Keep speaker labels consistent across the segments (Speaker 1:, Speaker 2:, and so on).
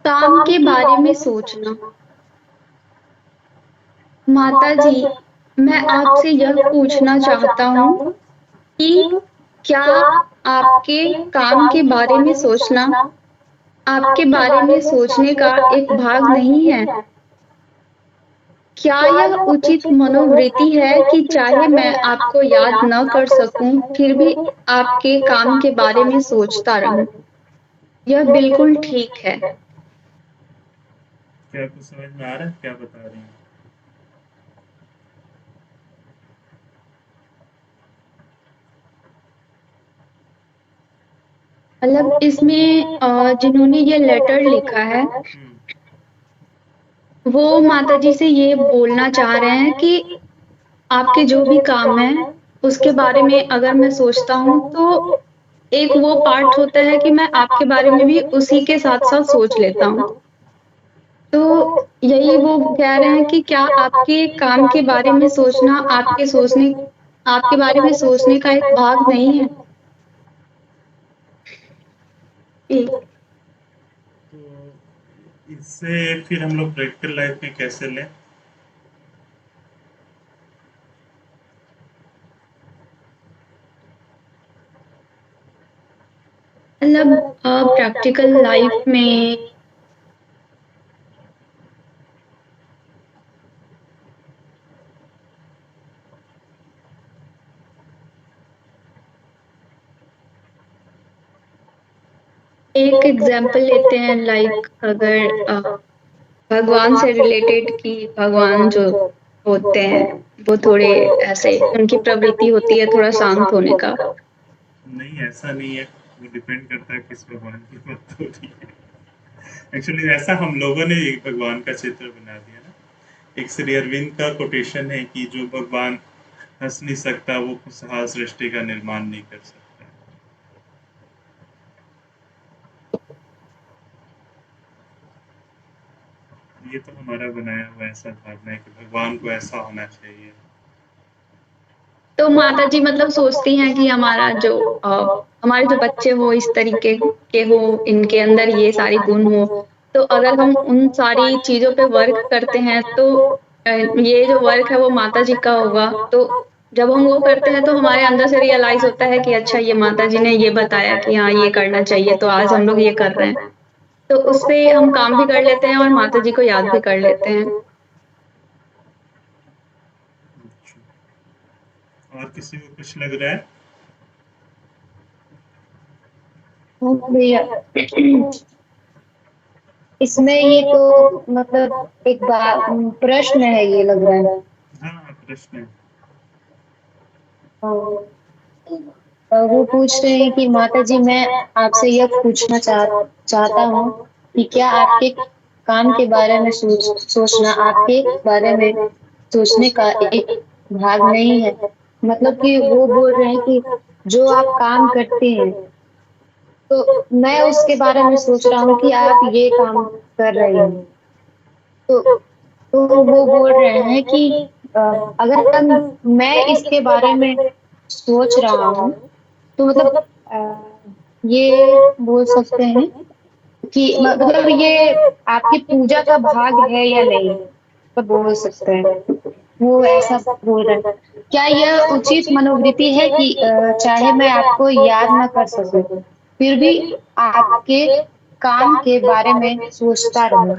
Speaker 1: काम के बारे में सोचना। माता जी, मैं आपसे यह पूछना चाहता हूँ कि क्या आपके काम के बारे में सोचना आपके बारे में सोचने का एक भाग नहीं है? क्या यह उचित मनोवृत्ति है कि चाहे मैं आपको याद न कर सकूं, फिर भी आपके काम के बारे में सोचता रहूं? यह बिल्कुल ठीक है।
Speaker 2: क्या कुछ समझ में आ रहा है क्या बता रही हैं?
Speaker 1: मतलब इसमें जिन्होंने ये लेटर लिखा है,
Speaker 2: हम्म।
Speaker 1: वो माताजी से ये बोलना चाह रहे हैं कि आपके जो भी काम है, उसके बारे में अगर मैं सोचता हूँ, तो एक वो पार्ट होता है कि मैं आपके बारे में भी उसी के साथ-साथ सोच लेता हूँ। तो यही वो कह रहे हैं कि क्या आपके काम के बारे में सोचना आपके बारे में सोचने का एक भाग नहीं है? जी।
Speaker 2: तो इससे फिर हम लोग प्रैक्टिकल लाइफ में कैसे लें?
Speaker 1: मतलब प्रैक्टिकल लाइफ में एक एग्जांपल लेते हैं, लाइक अगर भगवान से रिलेटेड, कि भगवान जो होते हैं, वो थोड़े ऐसे उनकी प्रवृत्ति होती है थोड़ा शांत होने का।
Speaker 2: नहीं, ऐसा नहीं है। वो डिपेंड करता है किस भगवान की बात हो रही है। एक्चुअली ऐसा हम लोगों ने एक भगवान का चित्र बना दिया ना। एक श्री अरविंद का कोटेशन है कि जो भगवान हंस नहीं सकता वो खुशहाल सृष्टि का निर्माण नहीं कर सकता। ये तो हमारा बनाया हुआ ऐसा धारणा है कि भगवान को ऐसा होना चाहिए।
Speaker 1: तो माता जी मतलब सोचती हैं कि हमारे जो बच्चे हो इस तरीके के हो, इनके अंदर ये सारी गुण हो। तो अगर हम उन सारी चीज़ों पे वर्क करते हैं, तो ये जो वर्क है वो माता जी का होगा। तो जब हम वो करते हैं, तो हमारे अंदर से रियलाइज़ होता है कि अच्छा, ये माता जी ने ये बताया कि हाँ, ये करना चाहिए, तो आज हम लोग ये कर रहे हैं। तो उससे हम काम भी कर लेते हैं और माता जी को याद भी कर लेते हैं।
Speaker 2: अच्छा। और किसी को कुछ लग रहा है?
Speaker 1: भैया, इसमें ये तो मतलब एक बात प्रश्न है, ये लग रहा है।
Speaker 2: हाँ हाँ, प्रश्न है।
Speaker 1: वो पूछ रहे हैं कि माता जी, मैं आपसे यह पूछना चाहता हूँ कि क्या आपके काम के बारे में सोचना आपके बारे में सोचने का एक भाग नहीं है? मतलब कि वो बोल रहे हैं कि जो आप काम करते हैं, तो मैं उसके बारे में सोच रहा हूँ कि आप ये काम कर रही हैं। तो वो बोल रहे हैं कि अ, अगर मैं इसके बारे में सोच रहा हूँ, तो मतलब ये बोल सकते हैं कि मतलब ये आपकी पूजा का भाग है या नहीं, तो बोल सकते हैं। वो ऐसा बोल रहे हैं। क्या यह उचित मनोवृत्ति है कि चाहे मैं आपको याद ना कर सकूं, फिर भी आपके काम के बारे में सोचता रहूं?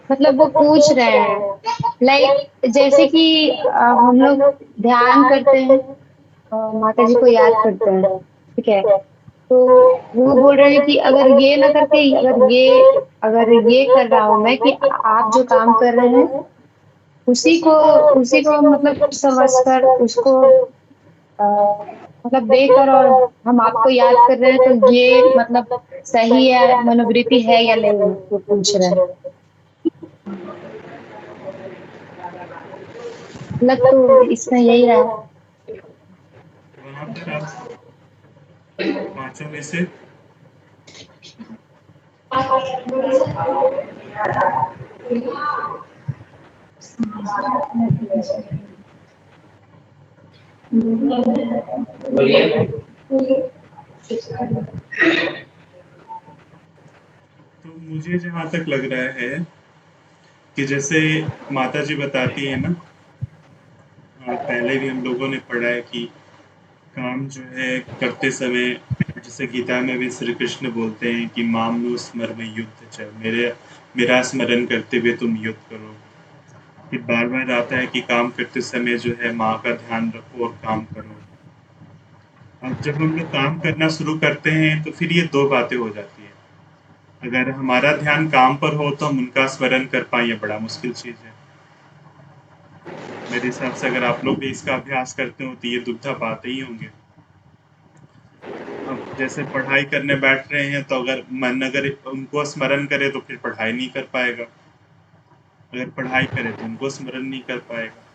Speaker 1: मतलब वो पूछ रहे हैं, लाइक जैसे कि हम लोग ध्यान करते हैं, माता जी को याद करते हैं, ठीक है? तो वो बोल रहे हैं कि अगर ये कर रहा हूँ मैं, कि आप जो काम कर रहे हैं, उसी को उसी को मतलब समझकर उसको मतलब देकर, और हम आपको याद कर रहे हैं, तो ये मतलब सही है, मनोवृत्ति है या नहीं, वो पूछ रहे हैं। मतलब तो इसमें यही रहा।
Speaker 2: वहां पर आप पांचों में से मुझे जहाँ तक लग रहा है कि जैसे माता जी बताती है ना, पहले भी हम लोगों ने पढ़ा है कि काम जो है करते समय, जैसे गीता में भी श्री कृष्ण बोलते हैं कि मामनु स्मर युद्ध च, मेरा स्मरण करते हुए तुम युद्ध करो। फिर बार बार आता है कि काम करते समय जो है माँ का ध्यान रखो और काम करो। अब जब हम लोग काम करना शुरू करते हैं तो फिर ये दो बातें हो जाती है। अगर हमारा ध्यान काम पर हो तो हम उनका स्मरण कर पाए, ये बड़ा मुश्किल चीज है। मेरे हिसाब से अगर आप लोग भी इसका अभ्यास करते हो तो ये दुविधा पाते ही होंगे। अब जैसे पढ़ाई करने बैठ रहे हैं तो अगर मन अगर उनको स्मरण करे तो फिर पढ़ाई नहीं कर पाएगा, अगर पढ़ाई करे तो उनको स्मरण नहीं कर पाएगा।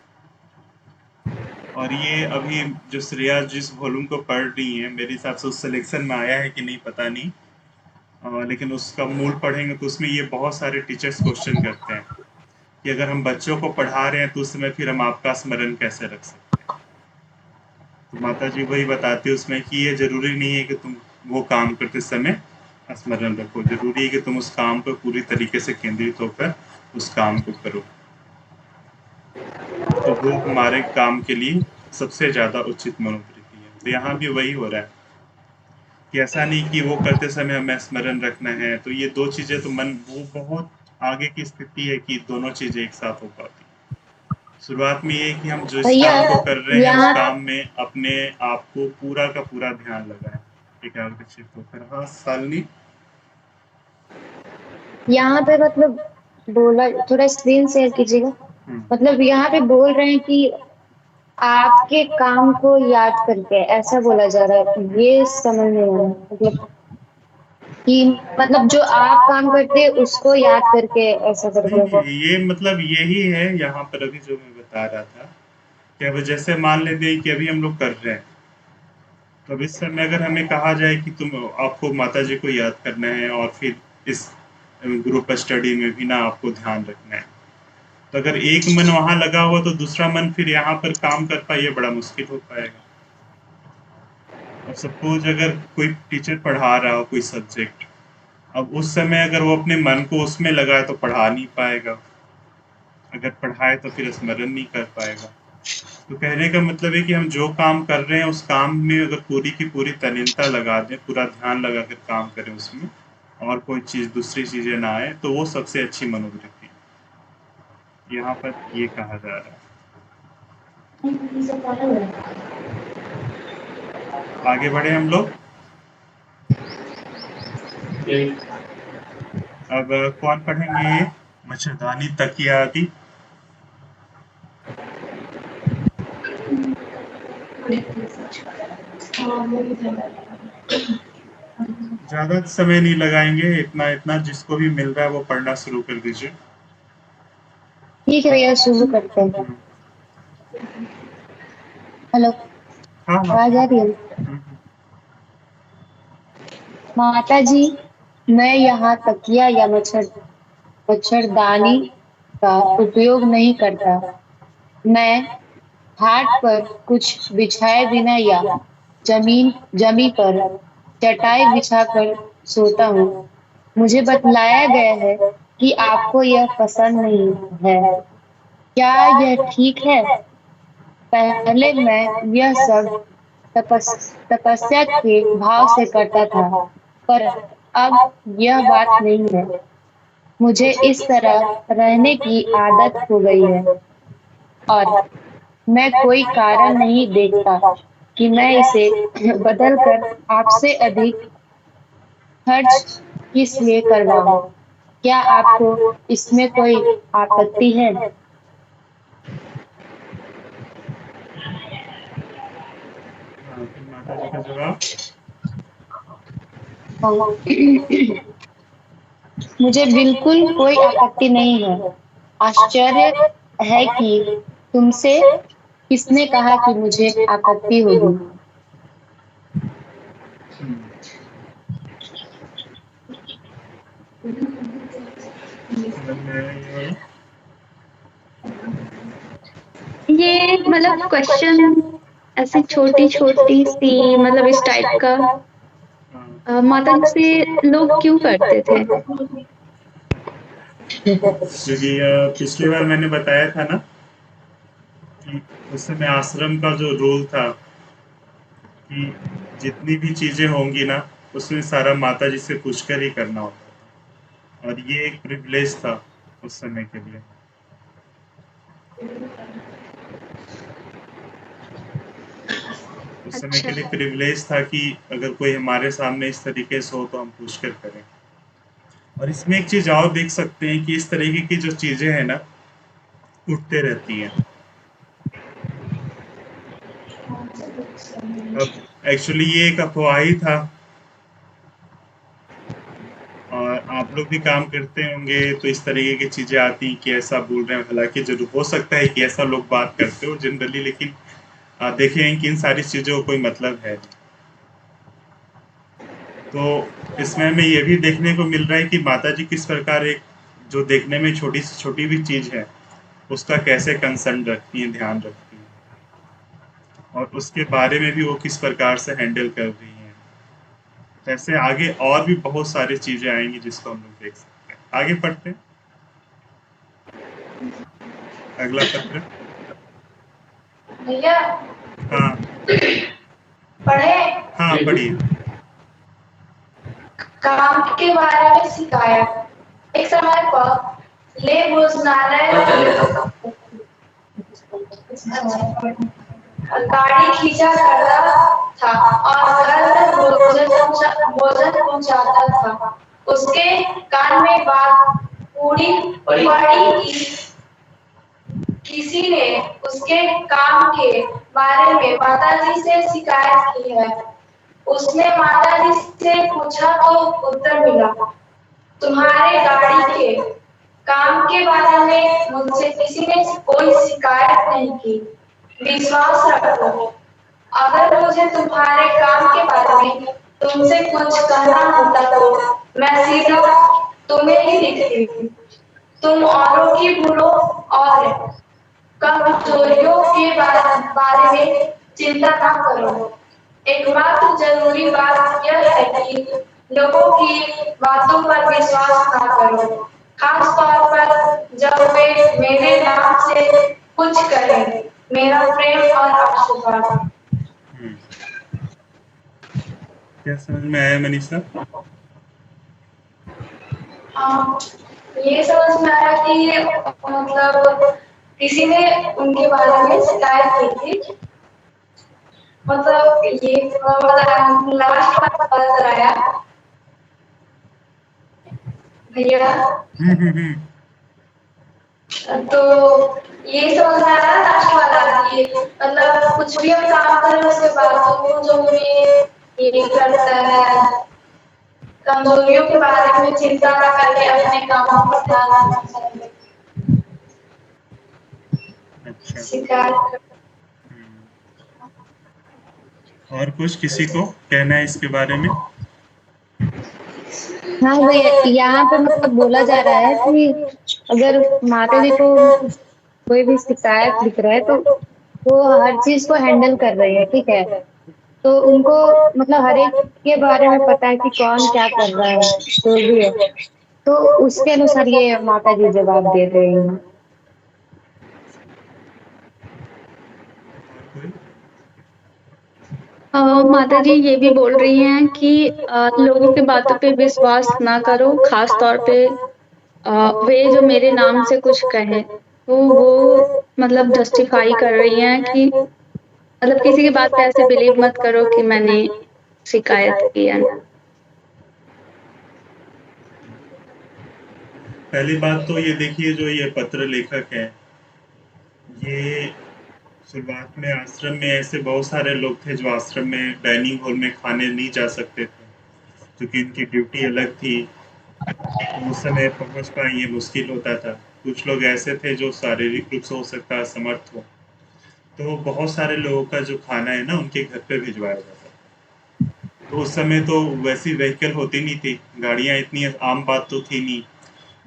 Speaker 2: और ये अभी जो श्रेया जिस वॉल्यूम को पढ़ रही है, मेरे हिसाब से उस सिलेक्शन में आया है कि नहीं पता नहीं, लेकिन उसका मूल पढ़ेंगे तो उसमें ये बहुत सारे टीचर्स क्वेश्चन करते हैं कि अगर हम बच्चों को पढ़ा रहे हैं तो उस समय फिर हम आपका स्मरण कैसे रख सकते हैं। तो माता जी वही बताती है उसमें कि ये जरूरी नहीं है कि तुम वो काम करते समय स्मरण रखो, जरूरी है कि तुम उस काम पर पूरी तरीके से केंद्रित होकर उस काम को करो, तो वो हमारे काम के लिए सबसे ज्यादा उचित मनोवृत्ति है। तो यहाँ भी वही हो रहा है कि ऐसा नहीं कि वो करते समय हमें स्मरण रखना है, तो ये दो चीजें तो मन वो बहुत आगे की स्थिति है कि दोनों चीजें एक साथ हो पाती। शुरुआत में ये कि हम जिस
Speaker 1: भैया
Speaker 2: काम को कर रहे हैं उस
Speaker 1: यहाँ
Speaker 2: काम में अपने आप को पूरा का पूरा ध्यान लगाएं, एकाग्रचित होकर। हाँ शालिनी।
Speaker 1: यहाँ पे मतलब बोला, थोड़ा स्क्रीन शेयर कीजिएगा। मतलब यहाँ पे बोल रहे हैं कि आपके काम को याद करके, ऐसा बोला जा रहा है। ये समझ नहीं आ रहा मतलब कि मतलब जो आप काम करते हैं उसको याद करके ऐसा
Speaker 2: नहीं
Speaker 1: करके।
Speaker 2: नहीं, ये मतलब यही है यहाँ पर अभी जो मैं बता रहा था कि अब जैसे मान लेते हैं कि अभी हम लोग कर रहे हैं, तो अब इस समय अगर हमें कहा जाए कि तुम आपको माता जी को याद करना है और फिर इस ग्रुप स्टडी में भी ना आपको ध्यान रखना है, तो अगर एक मन वहां लगा हुआ तो दूसरा मन फिर यहाँ पर काम कर पाए, ये बड़ा मुश्किल हो पाएगा। अब सपोज अगर कोई टीचर पढ़ा रहा हो कोई सब्जेक्ट, अब उस समय अगर वो अपने मन को उसमें लगाए तो पढ़ा नहीं पाएगा, अगर पढ़ाए तो फिर स्मरण नहीं कर पाएगा। तो कहने का मतलब है कि हम जो काम कर रहे हैं उस काम में अगर पूरी की पूरी तल्लीनता लगा दें, पूरा ध्यान लगा कर काम करें उसमें, और कोई चीज दूसरी चीजें ना आए, तो वो सबसे अच्छी मनोवृत्ति है। यहाँ पर ये कहा जा रहा है। आगे बढ़े हम लोग। अब कौन पढ़ेंगे? मच्छरदानी तकिया आदि। ज्यादा समय नहीं लगाएंगे, इतना इतना जिसको भी मिल रहा है वो पढ़ना शुरू कर दीजिए।
Speaker 1: ठीक है भैया, शुरू करते हैं। हेलो,
Speaker 2: हाँ हाँ।
Speaker 1: आवाज आ रही है? माता जी, मैं यहाँ तकिया या मच्छरदानी का उपयोग नहीं करता। मैं खाट पर कुछ बिछाए बिना या जमी पर चटाई बिछाकर सोता हूँ। मुझे बतलाया गया है कि आपको यह पसंद नहीं है। क्या यह ठीक है? पहले मैं यह सब तपस्या के भाव से करता था, पर अब यह बात नहीं है। मुझे इस तरह रहने की आदत हो गई है और मैं कोई कारण नहीं देखता कि मैं इसे बदल कर आपसे अधिक खर्च किस लिए करवाऊं। क्या आपको इसमें कोई आपत्ति है?
Speaker 2: माता जी का जवाब।
Speaker 1: मुझे बिल्कुल कोई आपत्ति नहीं है। आश्चर्य है कि तुमसे किसने कहा कि मुझे आपत्ति होगी।
Speaker 2: समझ में आया ये वाला?
Speaker 3: ये मतलब क्वेश्चन ऐसी छोटी छोटी सी मतलब इस टाइप का
Speaker 2: हाँ।
Speaker 3: माता जी से लोग क्यों करते थे?
Speaker 2: क्योंकि पिछली बार मैंने बताया था ना कि उस समय आश्रम का जो रूल था कि जितनी भी चीजें होंगी ना उसमें सारा माता जी से पूछकर ही करना होता था, और ये एक प्रिविलेज था उस समय के लिए। उस समय के
Speaker 3: अच्छा।
Speaker 2: लिए प्रिविलेज था कि अगर कोई हमारे सामने इस तरीके से हो तो हम पूछकर करें। और इसमें एक चीज और देख सकते हैं कि इस तरीके की जो चीजें हैं ना उठते रहती हैं। अब एक्चुअली ये एक अफवाह ही था, और आप लोग भी काम करते होंगे तो इस तरीके की चीजें आती हैं कि ऐसा बोल रहे हैं। हालांकि जरूर हो सकता है कि ऐसा लोग बात करते हो जनरली, लेकिन देखें कि इन सारी चीजों का कोई मतलब है नहीं। तो इसमें हमें ये भी देखने को मिल रहा है कि माता जी किस प्रकार एक जो देखने में छोटी से छोटी भी चीज है उसका कैसे कंसर्न रखती हैं, ध्यान रखती हैं, और उसके बारे में भी वो किस प्रकार से हैंडल कर रही हैं। जैसे आगे और भी बहुत सारी चीजें आएंगी जिसको हम लोग देख सकते हैं। आगे पढ़ते हैं अगला पत्र।
Speaker 4: भैया
Speaker 2: हाँ
Speaker 4: पढ़े।
Speaker 2: हाँ पढ़िए।
Speaker 4: काम के बारे में शिकायत। एक समय पर ले भोजनालय गाड़ी खींचा करता था और घर में भोजन पहुंचाता था। उसके कान में बात पूरी पड़ी कि किसी ने उसके काम के बारे में माताजी से शिकायत की है। उसने माताजी से पूछा तो उत्तर मिला, तुम्हारे गाड़ी के काम के बारे में मुझसे किसी ने कोई शिकायत नहीं की। विश्वास रखो, अगर मुझे तुम्हारे काम के बारे में तुमसे कुछ कहना होता तो मैं सीधा तुम्हें ही लिखती। तुम औरों की भूलों और कमजोरियों के बारे में चिंता न करो। एकमात्र जरूरी बात यह है कि लोगों की बातों पर विश्वास न करो, खास तौर पर जब वे मेरे नाम से कुछ करें। मेरा प्रेम और आशीर्वाद।
Speaker 2: हम्म, क्या समझ में आया मनीषा?
Speaker 4: हाँ, ये समझ में आया कि मतलब किसी ने उनके बारे में शिकायत की थी। मतलब ये लास्ट वाला कराया भैया।
Speaker 2: हम्म।
Speaker 4: तो ये समझ में आया लास्ट वाला कि मतलब कुछ भी हम काम करें उसके बातों को जो हमें ये करता है, कमजोरियों के बारे में चिंता न करके अपने कामों पर ध्यान देना चाहिए।
Speaker 2: अच्छा।
Speaker 4: शिकायत।
Speaker 2: और कुछ किसी को कहना है इसके बारे में?
Speaker 1: हाँ भैया, यहाँ पे मतलब बोला जा रहा है कि अगर माता जी को कोई भी शिकायत लिख रहा है तो वो हर चीज को हैंडल कर रही है, ठीक है। तो उनको मतलब हर एक के बारे में पता है कि कौन क्या कर रहा है, जो भी है। तो उसके अनुसार ये माता जी जवाब दे रही हैं।
Speaker 2: और कोई?
Speaker 3: माता जी ये भी बोल रही हैं कि लोगों की बातों पे विश्वास ना करो, खास तौर पे वे जो मेरे नाम से कुछ कहें। तो वो मतलब जस्टिफाई कर रही हैं कि मतलब किसी की बात पे ऐसे बिलीव मत करो कि मैंने शिकायत की है।
Speaker 2: पहली बात तो ये देखिए, जो ये पत्र लेखक है, ये शुरुआत में आश्रम में ऐसे बहुत सारे लोग थे जो आश्रम में डाइनिंग हॉल में खाने नहीं जा सकते थे, क्योंकि इनकी ड्यूटी अलग थी। तो उस समय पहुंच पाए ये मुश्किल होता था। कुछ लोग ऐसे थे जो शारीरिक रूप से हो सकता है असमर्थ हो, तो बहुत सारे लोगों का जो खाना है ना उनके घर पे भिजवाया जाता था। तो उस समय तो वैसी व्हीकल होती नहीं थी, गाड़ियां इतनी आम बात तो थी नहीं।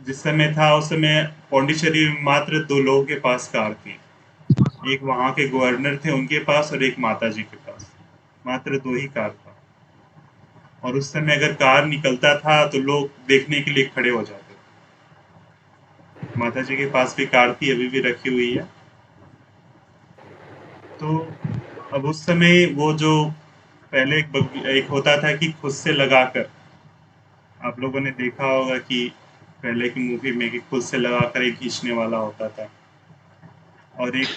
Speaker 2: जिस समय था उस समय पौंडीचेरी में मात्र 2 लोगों के पास कार थी। एक वहां के गवर्नर थे उनके पास, और एक माता जी के पास। मात्र 2 ही कार था। और उस समय अगर कार निकलता था तो लोग देखने के लिए खड़े हो जाते थे। माता जी के पास भी कार थी, अभी भी रखी हुई है। तो अब उस समय वो जो पहले एक होता था कि खुद से लगाकर, आप लोगों ने देखा होगा कि पहले की मूवी में कि खुद से लगाकर एक खींचने वाला होता था, और एक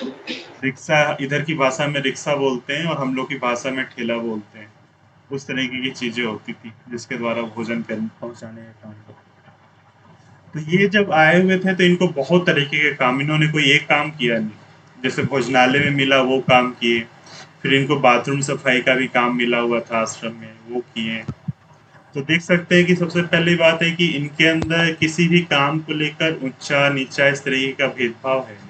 Speaker 2: रिक्शा, इधर की भाषा में रिक्शा बोलते हैं और हम लोग की भाषा में ठेला बोलते हैं। उस तरीके की चीजें होती थी जिसके द्वारा भोजन पहुंचाने का काम करते। तो ये जब आए हुए थे तो इनको बहुत तरीके के काम, इन्होंने कोई एक काम किया नहीं। जैसे भोजनालय में मिला वो काम किए, फिर इनको बाथरूम सफाई का भी काम मिला हुआ था आश्रम में, वो किए। तो देख सकते हैं कि सबसे पहली बात है कि इनके अंदर किसी भी काम को लेकर ऊंचा नीचा इस तरीके का भेदभाव है नहीं।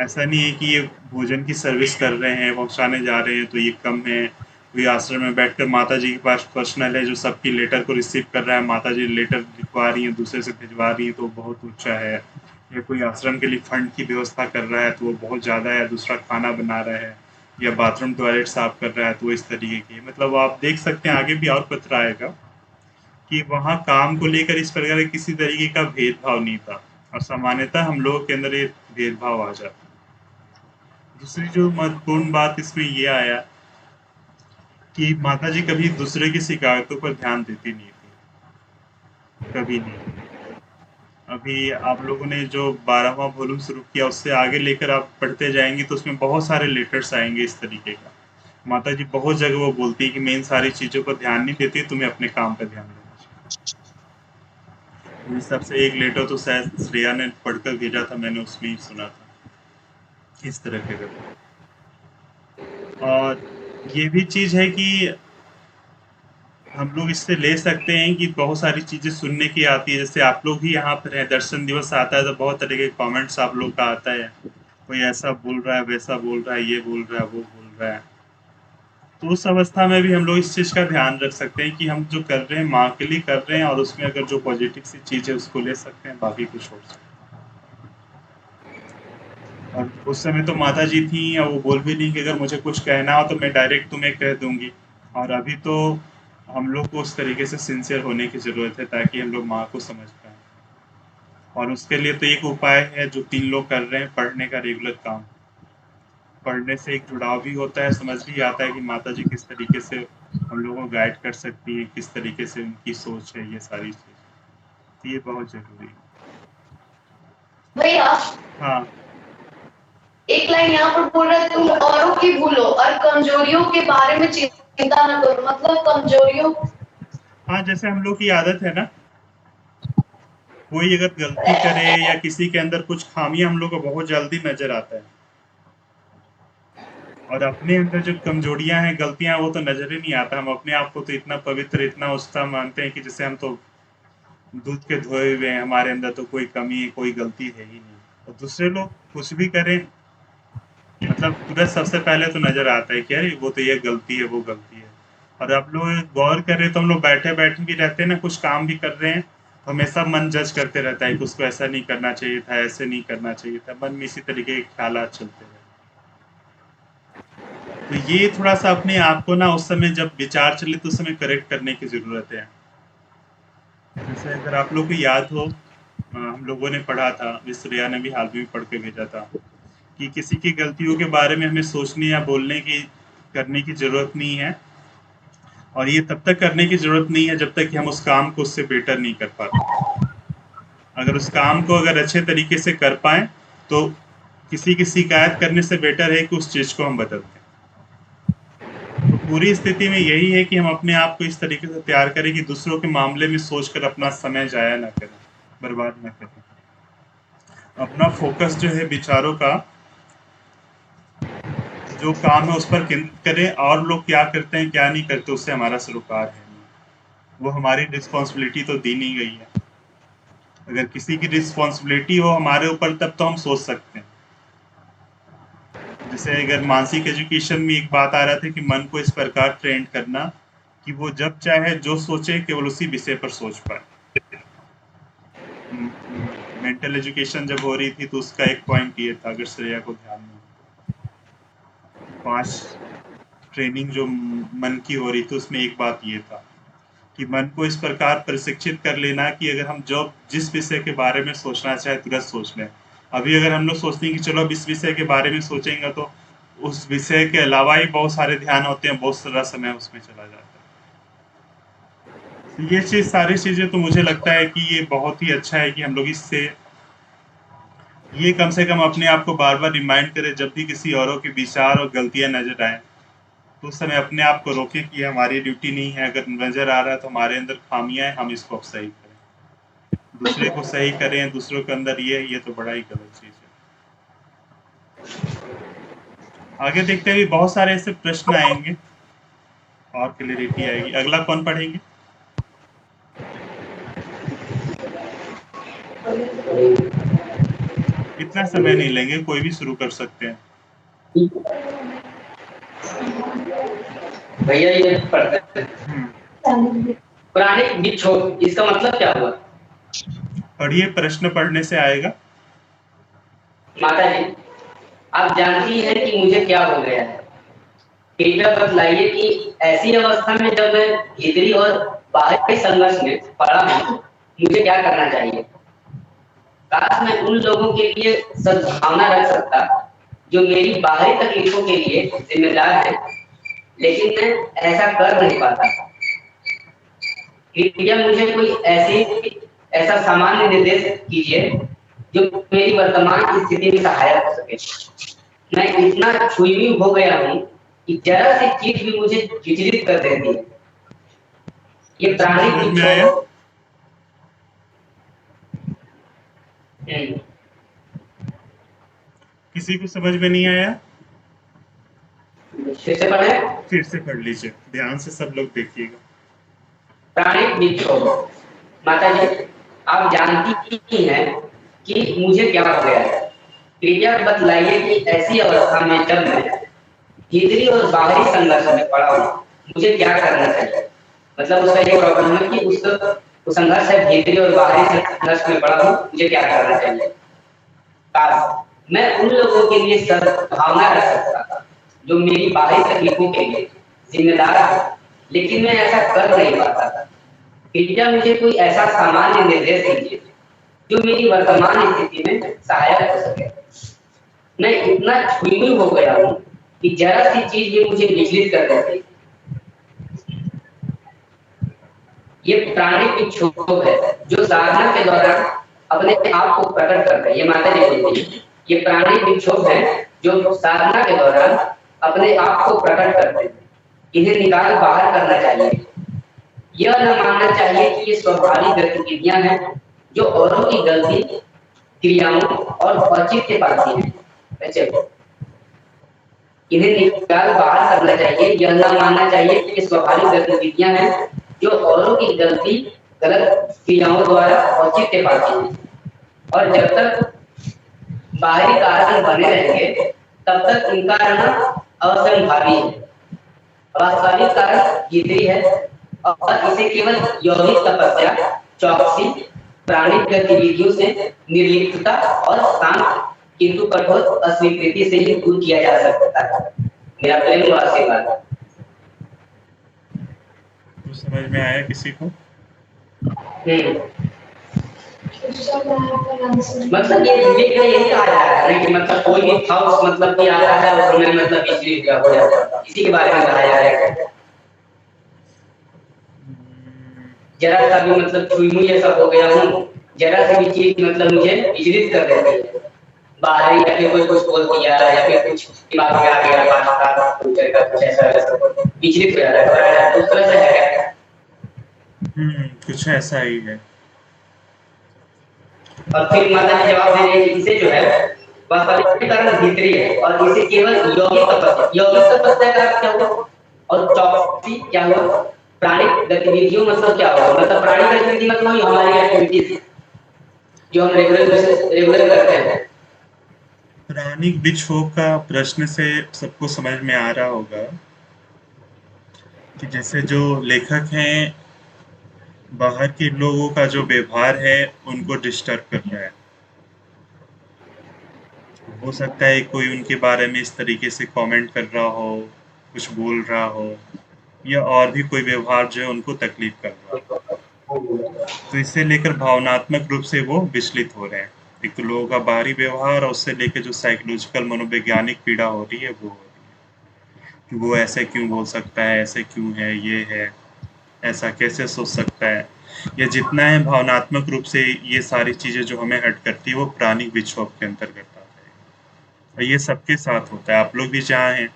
Speaker 2: ऐसा नहीं है कि ये भोजन की सर्विस कर रहे हैं, पहुंचाने जा रहे हैं तो ये कम है। कोई आश्रम में बैठकर माता जी के पास पर्सनल है जो सबकी लेटर को रिसीव कर रहा है, माता जी लेटर लिखवा रही हैं, दूसरे से भिजवा रही हैं, तो बहुत ऊंचा है। या कोई आश्रम के लिए फंड की व्यवस्था कर रहा है तो वो बहुत ज़्यादा है, दूसरा खाना बना रहा है या बाथरूम टॉयलेट साफ कर रहा है तो वो इस तरीके की, मतलब आप देख सकते हैं आगे भी और पत्र आएगा कि वहाँ काम को लेकर इस प्रकार किसी तरीके का भेदभाव नहीं था, और सामान्यतः हम लोगों के अंदर ये भेदभाव आ जाता। दूसरी जो महत्वपूर्ण बात इसमें ये आया कि माता जी कभी दूसरे की शिकायतों पर ध्यान देती नहीं थी, कभी नहीं। अभी आप लोगों ने जो 12वां वॉल्यूम शुरू किया उससे आगे लेकर आप पढ़ते जाएंगे तो उसमें बहुत सारे लेटर्स आएंगे इस तरीके का। माता जी बहुत जगह वो बोलती है कि मैं इन सारी चीजों पर ध्यान नहीं देती, तुम्हें अपने काम पर ध्यान देना चाहिए। इस सबसे एक लेटर तो शायद श्रेया ने पढ़कर भेजा था, मैंने उसमें ही सुना था इस तरह के। और ये भी चीज है कि हम लोग इससे ले सकते हैं कि बहुत सारी चीजें सुनने की आती है। जैसे आप लोग ही यहाँ पर हैं, दर्शन दिवस आता है तो बहुत तरह के कमेंट्स आप लोग का आता है, कोई ऐसा बोल रहा है, वैसा बोल रहा है, ये बोल रहा है, वो बोल रहा है। तो उस अवस्था में भी हम लोग इस चीज का ध्यान रख सकते हैं कि हम जो कर रहे हैं माँ के लिए कर रहे हैं, और उसमें अगर जो पॉजिटिव सी चीज है उसको ले सकते हैं, बाकी कुछ हो सकता है। और उस समय तो माता जी थी और वो बोल भी नहीं कि अगर मुझे कुछ कहना हो तो मैं डायरेक्ट तुम्हें कह दूंगी। और अभी तो हम लोग को उस तरीके से सिंसियर होने की ज़रूरत है ताकि हम लोग माँ को समझ पाएँ। और उसके लिए तो एक उपाय है जो 3 लोग कर रहे हैं, पढ़ने का रेगुलर काम। पढ़ने से एक जुड़ाव भी होता है, समझ भी आता है कि माता जी किस तरीके से हम लोगों को गाइड कर सकती है, किस तरीके से उनकी सोच है, ये सारी चीज़। तो ये बहुत ज़रूरी है।
Speaker 4: भैया
Speaker 2: हाँ,
Speaker 4: एक लाइन यहाँ पर बोल रहे हैं, तुम औरों की भूलो और कमजोरियों के बारे में चिंता न करो, मतलब कमजोरियों।
Speaker 2: हाँ, जैसे हम लोग की आदत है ना, कोई अगर गलती करे या किसी के अंदर कुछ खामियां हम लोग को बहुत जल्दी नजर आता है, और अपने अंदर जो कमजोरियां हैं, गलतियां, वो तो नजर ही नहीं आता। हम अपने आप को तो इतना पवित्र, इतना उस्ता मानते हैं कि जैसे हम तो दूध के धोए हुए हैं, हमारे अंदर तो कोई कमी, कोई गलती है ही नहीं। और दूसरे लोग कुछ भी करें, मतलब तुरंत सबसे पहले तो नजर आता है कि अरे वो तो ये गलती है, वो गलती है। और आप लोग गौर करें तो हम लोग बैठे बैठे भी रहते हैं ना, कुछ काम भी कर रहे हैं तो हमेशा मन जज करते रहता है कि उसको ऐसा नहीं करना चाहिए था, ऐसे नहीं करना चाहिए था, मन में इसी तरीके के ख्यालात चलते रहते। तो ये थोड़ा सा अपने आप को ना उस समय जब विचार चले तो उस समय करेक्ट करने की जरूरत है। जैसे अगर आप लोग को याद हो, हम लोगों ने पढ़ा था, श्रेया ने भी हाल में पढ़ के भेजा था कि किसी की गलतियों के बारे में हमें सोचने या बोलने की, करने की जरूरत नहीं है। और ये तब तक करने की जरूरत नहीं है जब तक कि हम उस काम को उससे बेटर नहीं कर पाते। अगर उस काम को अगर अच्छे तरीके से कर पाए तो किसी की शिकायत करने से बेटर है कि उस चीज को हम बदल दें। तो पूरी स्थिति में यही है कि हम अपने आप को इस तरीके से तैयार करें कि दूसरों के मामले में सोचकर अपना समय जाया ना करें, बर्बाद ना करें। अपना फोकस जो है विचारों का, जो काम है उस पर केंद्रित करें, और लोग क्या करते हैं क्या नहीं करते उससे हमारा सरोकार है नहीं। वो हमारी रिस्पॉन्सिबिलिटी तो दी नहीं गई है। अगर किसी की रिस्पॉन्सिबिलिटी हो हमारे ऊपर तब तो हम सोच सकते हैं। जैसे अगर मानसिक एजुकेशन में एक बात आ रहा था कि मन को इस प्रकार ट्रेन करना कि वो जब चाहे जो सोचे केवल उसी विषय पर सोच पाए। मेंटल एजुकेशन जब हो रही थी तो उसका एक पॉइंट ये था, अगर श्रेया को ध्यान में, 5 ट्रेनिंग जो मन की हो रही थी उसमें एक बात ये था कि मन को इस प्रकार प्रशिक्षित कर लेना कि अगर हम जो जिस विषय के बारे में सोचना चाहे तुरंत सोच लें। अभी अगर हम लोग सोचते हैं कि चलो अब इस विषय के बारे में सोचेंगे तो उस विषय के अलावा ही बहुत सारे ध्यान होते हैं, बहुत सारा समय उसमें चला जाता है। तो ये चीज़ सारी चीज़ें तो मुझे लगता है कि ये बहुत ही अच्छा है कि हम लोग इससे ये कम से कम अपने आप को बार-बार रिमाइंड करें जब भी किसी औरों के विचार और गलतियाँ नज़र आएँ, तो उस समय अपने आप को रोकें कि ये हमारी ड्यूटी नहीं है। अगर नज़र आ रहा है तो हमारे अंदर खामियाँ हैं, हम इसको अब सही करें। दूसरे को सही करें, दूसरों के अंदर ये तो बड़ा ही गलत चीज़ है। आगे देखते हुए बहुत सारे ऐसे प्रश्न आएँगे और क्लैरिटी आएगी। अगला कौन पढ़ेंगे? इतना समय नहीं लेंगे, कोई भी शुरू कर सकते हैं।
Speaker 5: भैया ये पढ़ते हैं। पुराने विक्षोभ, इसका मतलब क्या हुआ?
Speaker 2: पढ़िए, प्रश्न पढ़ने से आएगा।
Speaker 5: माता जी, आप जानती हैं कि मुझे क्या हो गया है। कृपया बतलाइए कि ऐसी अवस्था में जब मैं भीतरी और बाहरी संघर्ष में पड़ा हूँ, मुझे क्या करना चाहिए। काश मैं उन लोगों के लिए सद्भावना रख सकता जो मेरी बाहरी तकलीफों के लिए जिम्मेदार है, लेकिन मैं ऐसा कर नहीं पाता। कृपया मुझे कोई ऐसा सामान्य निर्देश कीजिए जो मेरी वर्तमान स्थिति में सहायक हो सके। मैं इतना छुई हो गया हूँ कि जरा सी चीज भी मुझे विचलित कर देती है। ये प्राणी
Speaker 2: समझ में आया? किसी को समझ में नहीं आया?
Speaker 5: फिर से पढ़े?
Speaker 2: फिर से पढ़ लीजिए, ध्यान से सब लोग देखिएगा।
Speaker 5: प्राणिक विक्षोभ। माता जी, आप जानती ही हैं कि मुझे क्या हो गया है। कृपया बतलाइए कि ऐसी अवस्था में जब मैं भीतरी और बाहरी संघर्ष में पड़ा हूँ, मुझे क्या करना चाहिए। मतलब उसका ये प्रॉब्लम है कि उसका संघर्ष है, भीतरी और बाहरी संघर्ष में पड़ा हूँ, मुझे क्या करना चाहिए। काश मैं उन लोगों के लिए सद्भावना रख सकता जो मेरी बाहरी तकलीफों के लिए जिम्मेदार है, लेकिन मैं ऐसा कर नहीं पाता। कृपया मुझे कोई ऐसा सामान्य निर्देश दीजिए जो मेरी वर्तमान स्थिति में सहायक हो सके। मैं इतना छुई हो गया हूँ कि जरा सी चीज ये मुझे विचलित कर देती। ये प्राणिक विक्षोभ है जो साधना के दौरान अपने आप को प्रकट करते हैं। ये माता जी बोलती है, ये प्राणिक विक्षोभ है जो साधना के दौरान अपने आप को प्रकट करते हैं। इन्हें निकाल बाहर करना चाहिए। यह न मानना चाहिए कि ये स्वाभाविक गतिविधियां हैं जो औरों की गलती, क्रियाओं और औचित्य पाती हैं। इन्हें निकाल बाहर करना चाहिए। यह न मानना चाहिए कि ये स्वाभाविक गतिविधियां हैं जो औरों की गलती, गलत क्रियाओं द्वारा औचित्य पाती हैं। और जब तक बाहरी कारण बने रहेंगे, तब तक इनका रहना असंभावी है। वास्तविक कारण भीतरी है और इसे केवल यौगिक तपस्या, चौकसी, प्राणिक गतिविधियों से निर्लिप्तता और शांत किंतु कठोर अस्वीकृति से ही दूर किया जा सकता है। मेरा प्रेम और आशीर्वाद।
Speaker 2: तो समझ में आया किसी को?
Speaker 5: मतलब ये यही कहा जा रहा है कि मतलब कोई भी थॉट्स मतलब कि आता है और हमें मतलब इसलिए क्या हो जाता है, इसी के बारे में कहा जा रहा है। जरा सा भी मतलब छुई जैसा हो गया हूँ, जरा सी भी चीज मतलब मुझे विचलित कर देती है। बाहरी या फिर कोई कुछ बोल दिया या फिर कुछ दिमाग में आ गया, कुछ ऐसा विचलित हो जाता है। उस तरह से है।
Speaker 2: कुछ ऐसा ही है।
Speaker 5: और फिर माता जी जवाब दे रही है कि इसे जो है वास्तविक कारण भीतरी है और इसे केवल यौगिक तपस्या का क्या हुआ और चौकसी क्या हुआ, प्राणिक गतिविधियों मतलब क्या हुआ। मतलब प्राणिक गतिविधि मतलब हमारी एक्टिविटीज जो हम रेगुलर करते हैं।
Speaker 2: प्राणिक विक्षोभ का प्रश्न से सबको समझ में आ रहा होगा कि जैसे जो लेखक हैं, बाहर के लोगों का जो व्यवहार है उनको डिस्टर्ब कर रहा है। हो सकता है कोई उनके बारे में इस तरीके से कमेंट कर रहा हो, कुछ बोल रहा हो, या और भी कोई व्यवहार जो है उनको तकलीफ कर रहा है। तो इसे लेकर भावनात्मक रूप से वो विचलित हो रहे हैं। एक तो लोगों का बाहरी व्यवहार और उससे लेकर जो साइकोलॉजिकल मनोवैज्ञानिक पीड़ा हो रही है वो हो रही है कि वो ऐसे क्यों बोल सकता है, ऐसे क्यों है, ये है, ऐसा कैसे सोच सकता है। ये जितना है भावनात्मक रूप से ये सारी चीज़ें जो हमें हर्ट करती है वो प्राणिक विक्षोभ के अंतर्गत आता है। और ये सबके साथ होता है। आप लोग भी जहाँ हैं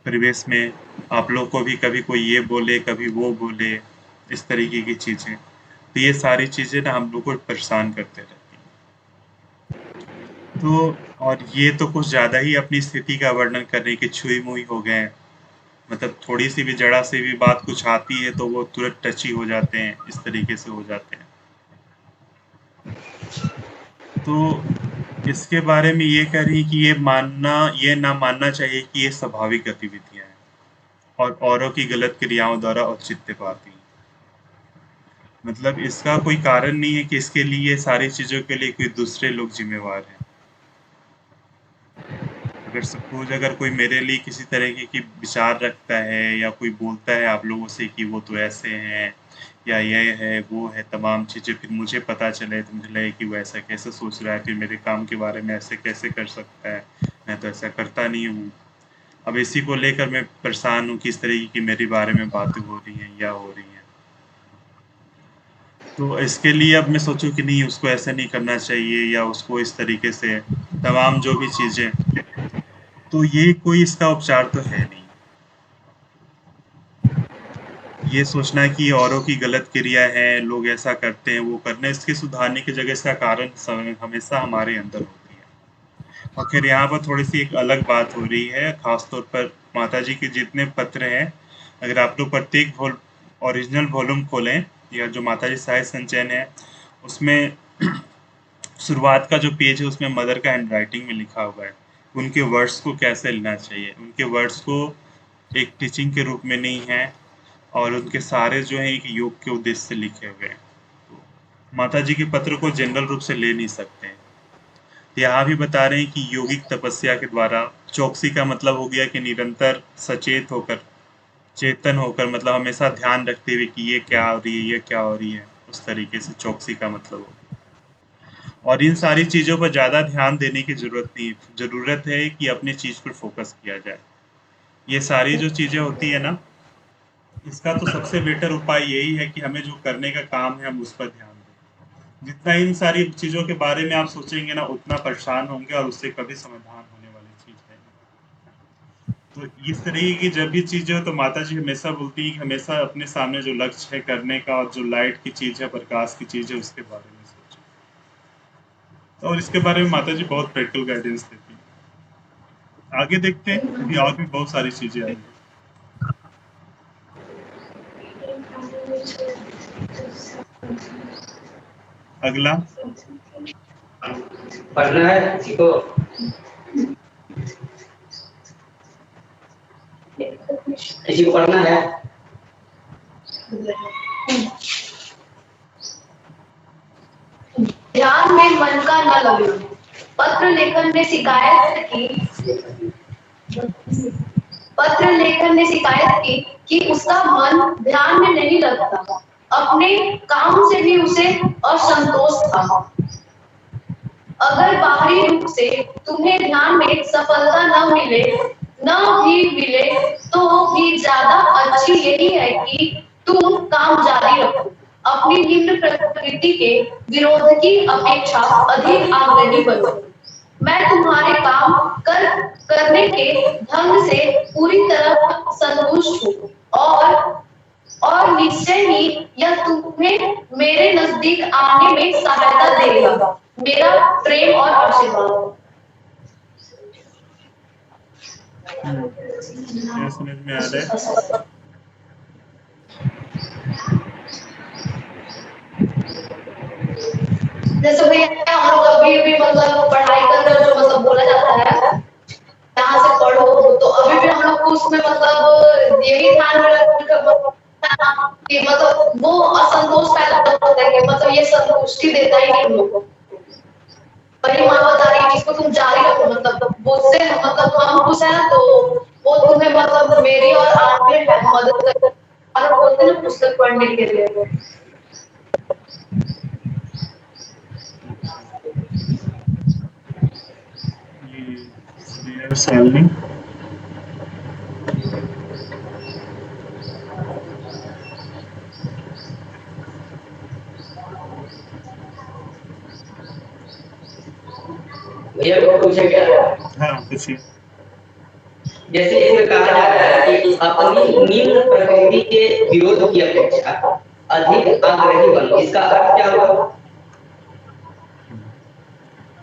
Speaker 2: परिवेश में, आप लोग को भी कभी कोई ये बोले, कभी वो बोले, इस तरीके की चीज़ें। तो ये सारी चीज़ें ना हम लोग को परेशान करते रहती हैं। तो और ये तो कुछ ज़्यादा ही अपनी स्थिति का वर्णन करने के छुई-मुई हो गए हैं। मतलब थोड़ी-सी भी ज़रा-सी भी बात कुछ आती है तो वो तुरंत टची हो जाते हैं, इस तरीके से हो जाते हैं। तो इसके बारे में ये कह रही कि ये ना मानना चाहिए कि ये स्वाभाविक गतिविधियाँ हैं और औरों की गलत क्रियाओं द्वारा औचित्य पाती हैं। मतलब इसका कोई कारण नहीं है कि इसके लिए सारी चीज़ों के लिए कोई दूसरे लोग ज़िम्मेवार हैं। अगर सपोज़ अगर कोई मेरे लिए किसी तरीके की विचार रखता है या कोई बोलता है आप लोगों से कि वो तो ऐसे हैं या ये है, वो है, तमाम चीज़ें फिर मुझे पता चले तो मुझे लगे कि वो ऐसा कैसे सोच रहा है, फिर मेरे काम के बारे में ऐसे कैसे कर सकता है, मैं तो ऐसा करता नहीं हूँ। अब इसी को लेकर मैं परेशान हूँ कि इस तरीके की मेरे बारे में बातें हो रही हैं या हो रही हैं। तो इसके लिए अब मैं सोचूँ कि नहीं उसको ऐसे नहीं करना चाहिए या उसको इस तरीके से तमाम जो भी चीज़ें, तो ये कोई इसका उपचार तो है नहीं। ये सोचना कि औरों की गलत क्रिया है, लोग ऐसा करते हैं, वो करने इसके सुधारने की जगह इसका कारण हमेशा हमारे अंदर होती है। और फिर यहाँ पर थोड़ी-सी एक अलग बात हो रही है, ख़ास तौर पर माताजी के जितने पत्र हैं, अगर आप लोग प्रत्येक ओरिजिनल वॉल्यूम खोलें या जो माताजी साहित्य संचयन है, उसमें शुरुआत का जो पेज है उसमें मदर का हैंडराइटिंग में लिखा हुआ है। उनके वर्ड्स को कैसे लेना चाहिए। उनके वर्ड्स को एक टीचिंग के रूप में नहीं है और उनके सारे जो हैं एक योग के उद्देश्य से लिखे हुए हैं। तो माताजी के पत्र को जनरल रूप से ले नहीं सकते हैं। यहाँ भी बता रहे हैं कि योगिक तपस्या के द्वारा चौकसी का मतलब हो गया कि निरंतर सचेत होकर, चेतन होकर मतलब हमेशा ध्यान रखते हुए कि ये क्या हो रही है, ये क्या हो रही है। उस तरीके से चौकसी का मतलब हो। और इन सारी चीज़ों पर ज़्यादा ध्यान देने की ज़रूरत नहीं है। ज़रूरत है कि अपनी चीज़ पर फ़ोकस किया जाए। ये सारी जो चीज़ें होती है ना, इसका तो सबसे बेटर उपाय यही है कि हमें जो करने का काम है हम उस पर ध्यान दें। जितना इन सारी चीज़ों के बारे में आप सोचेंगे ना उतना परेशान होंगे और उससे कभी समाधान होने वाली चीज़ है नहीं। तो इस तरीके की जब भी चीज़ें हो तो माताजी हमेशा बोलती हैं कि हमेशा अपने सामने जो लक्ष्य है करने का और जो लाइट की चीज़ है, प्रकाश की चीज़ है उसके बारे में सोचें। और इसके बारे में माताजी बहुत प्रैक्टिकल गाइडेंस देती हैं। आगे देखते हैं, अभी और भी बहुत सारी चीज़ें आई हैं। अगला
Speaker 5: पढ़ना है किसी को? किसी को पढ़ना है?
Speaker 4: ध्यान में मन का न लगे। पत्र लेखन ने शिकायत की कि उसका मन ध्यान में नहीं लगता। अपने काम से भी उसे असंतोष था। अगर बाहरी रूप से तुम्हें ध्यान में सफलता न भी मिले तो भी ज्यादा अच्छी यही है कि तुम काम जारी रखो। अपनी निम्न प्रकृति के विरोध की अपेक्षा अधिक आग्रही बनो। मैं तुम्हारे काम करने के ढंग से पूरी तरह संतुष्ट हूँ और निश्चय ही यह तुम्हें मेरे नजदीक आने में सहायता देगा। मेरा प्रेम और आशीर्वाद।
Speaker 2: ये समझ में आ रहा है।
Speaker 4: जैसे भैया हम लोग अभी भी मतलब पढ़ाई कर रहे हो जो मतलब बोला जाता है यहाँ से पढ़ो तो अभी भी हम लोग को उसमें मतलब ये भी ध्यान में रखकर कि मतलब वो असंतोष पैदा होता है कि मतलब ये संतुष्टि देता ही नहीं हम लोग को। वही माँ बता रही है इसको तुम जारी रखो मतलब मुझसे मतलब हम खुश है तो वो तुम्हें मतलब मेरी और आपके मदद कर और बोलते ना पुस्तक पढ़ने के लिए।
Speaker 2: ये श्रेया सालनी।
Speaker 5: भैया को पूछे क्या?
Speaker 2: हाँ पूछिए।
Speaker 5: जैसे इसमें कहा जा रहा है कि अपनी निम्न प्रकृति के विरोध की अपेक्षा अधिक आग्रही बनो, इसका अर्थ क्या हुआ?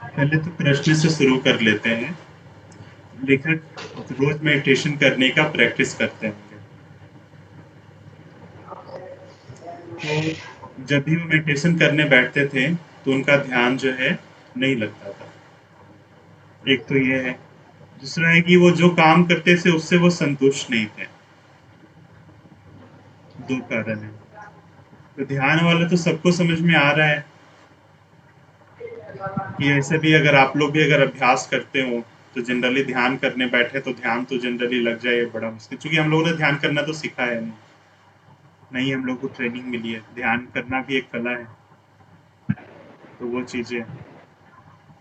Speaker 2: पहले तो प्रश्न से शुरू कर लेते हैं। लेखक रोज मेडिटेशन करने का प्रैक्टिस करते होंगे, तो जब भी वो मेडिटेशन करने बैठते थे तो उनका ध्यान जो है नहीं लगता था। एक तो ये है। दूसरा है कि वो जो काम करते थे उससे वो संतुष्ट नहीं थे। दो कारण है। तो ध्यान वाला तो सबको समझ में आ रहा है कि ऐसे भी अगर आप लोग भी अगर अभ्यास करते हो तो जनरली ध्यान करने बैठे तो ध्यान तो जनरली लग जाए बड़ा मुश्किल, क्योंकि हम लोगों ने ध्यान करना तो सीखा है नहीं हम लोग को ट्रेनिंग मिली है। ध्यान करना भी एक कला है, तो वो चीजें।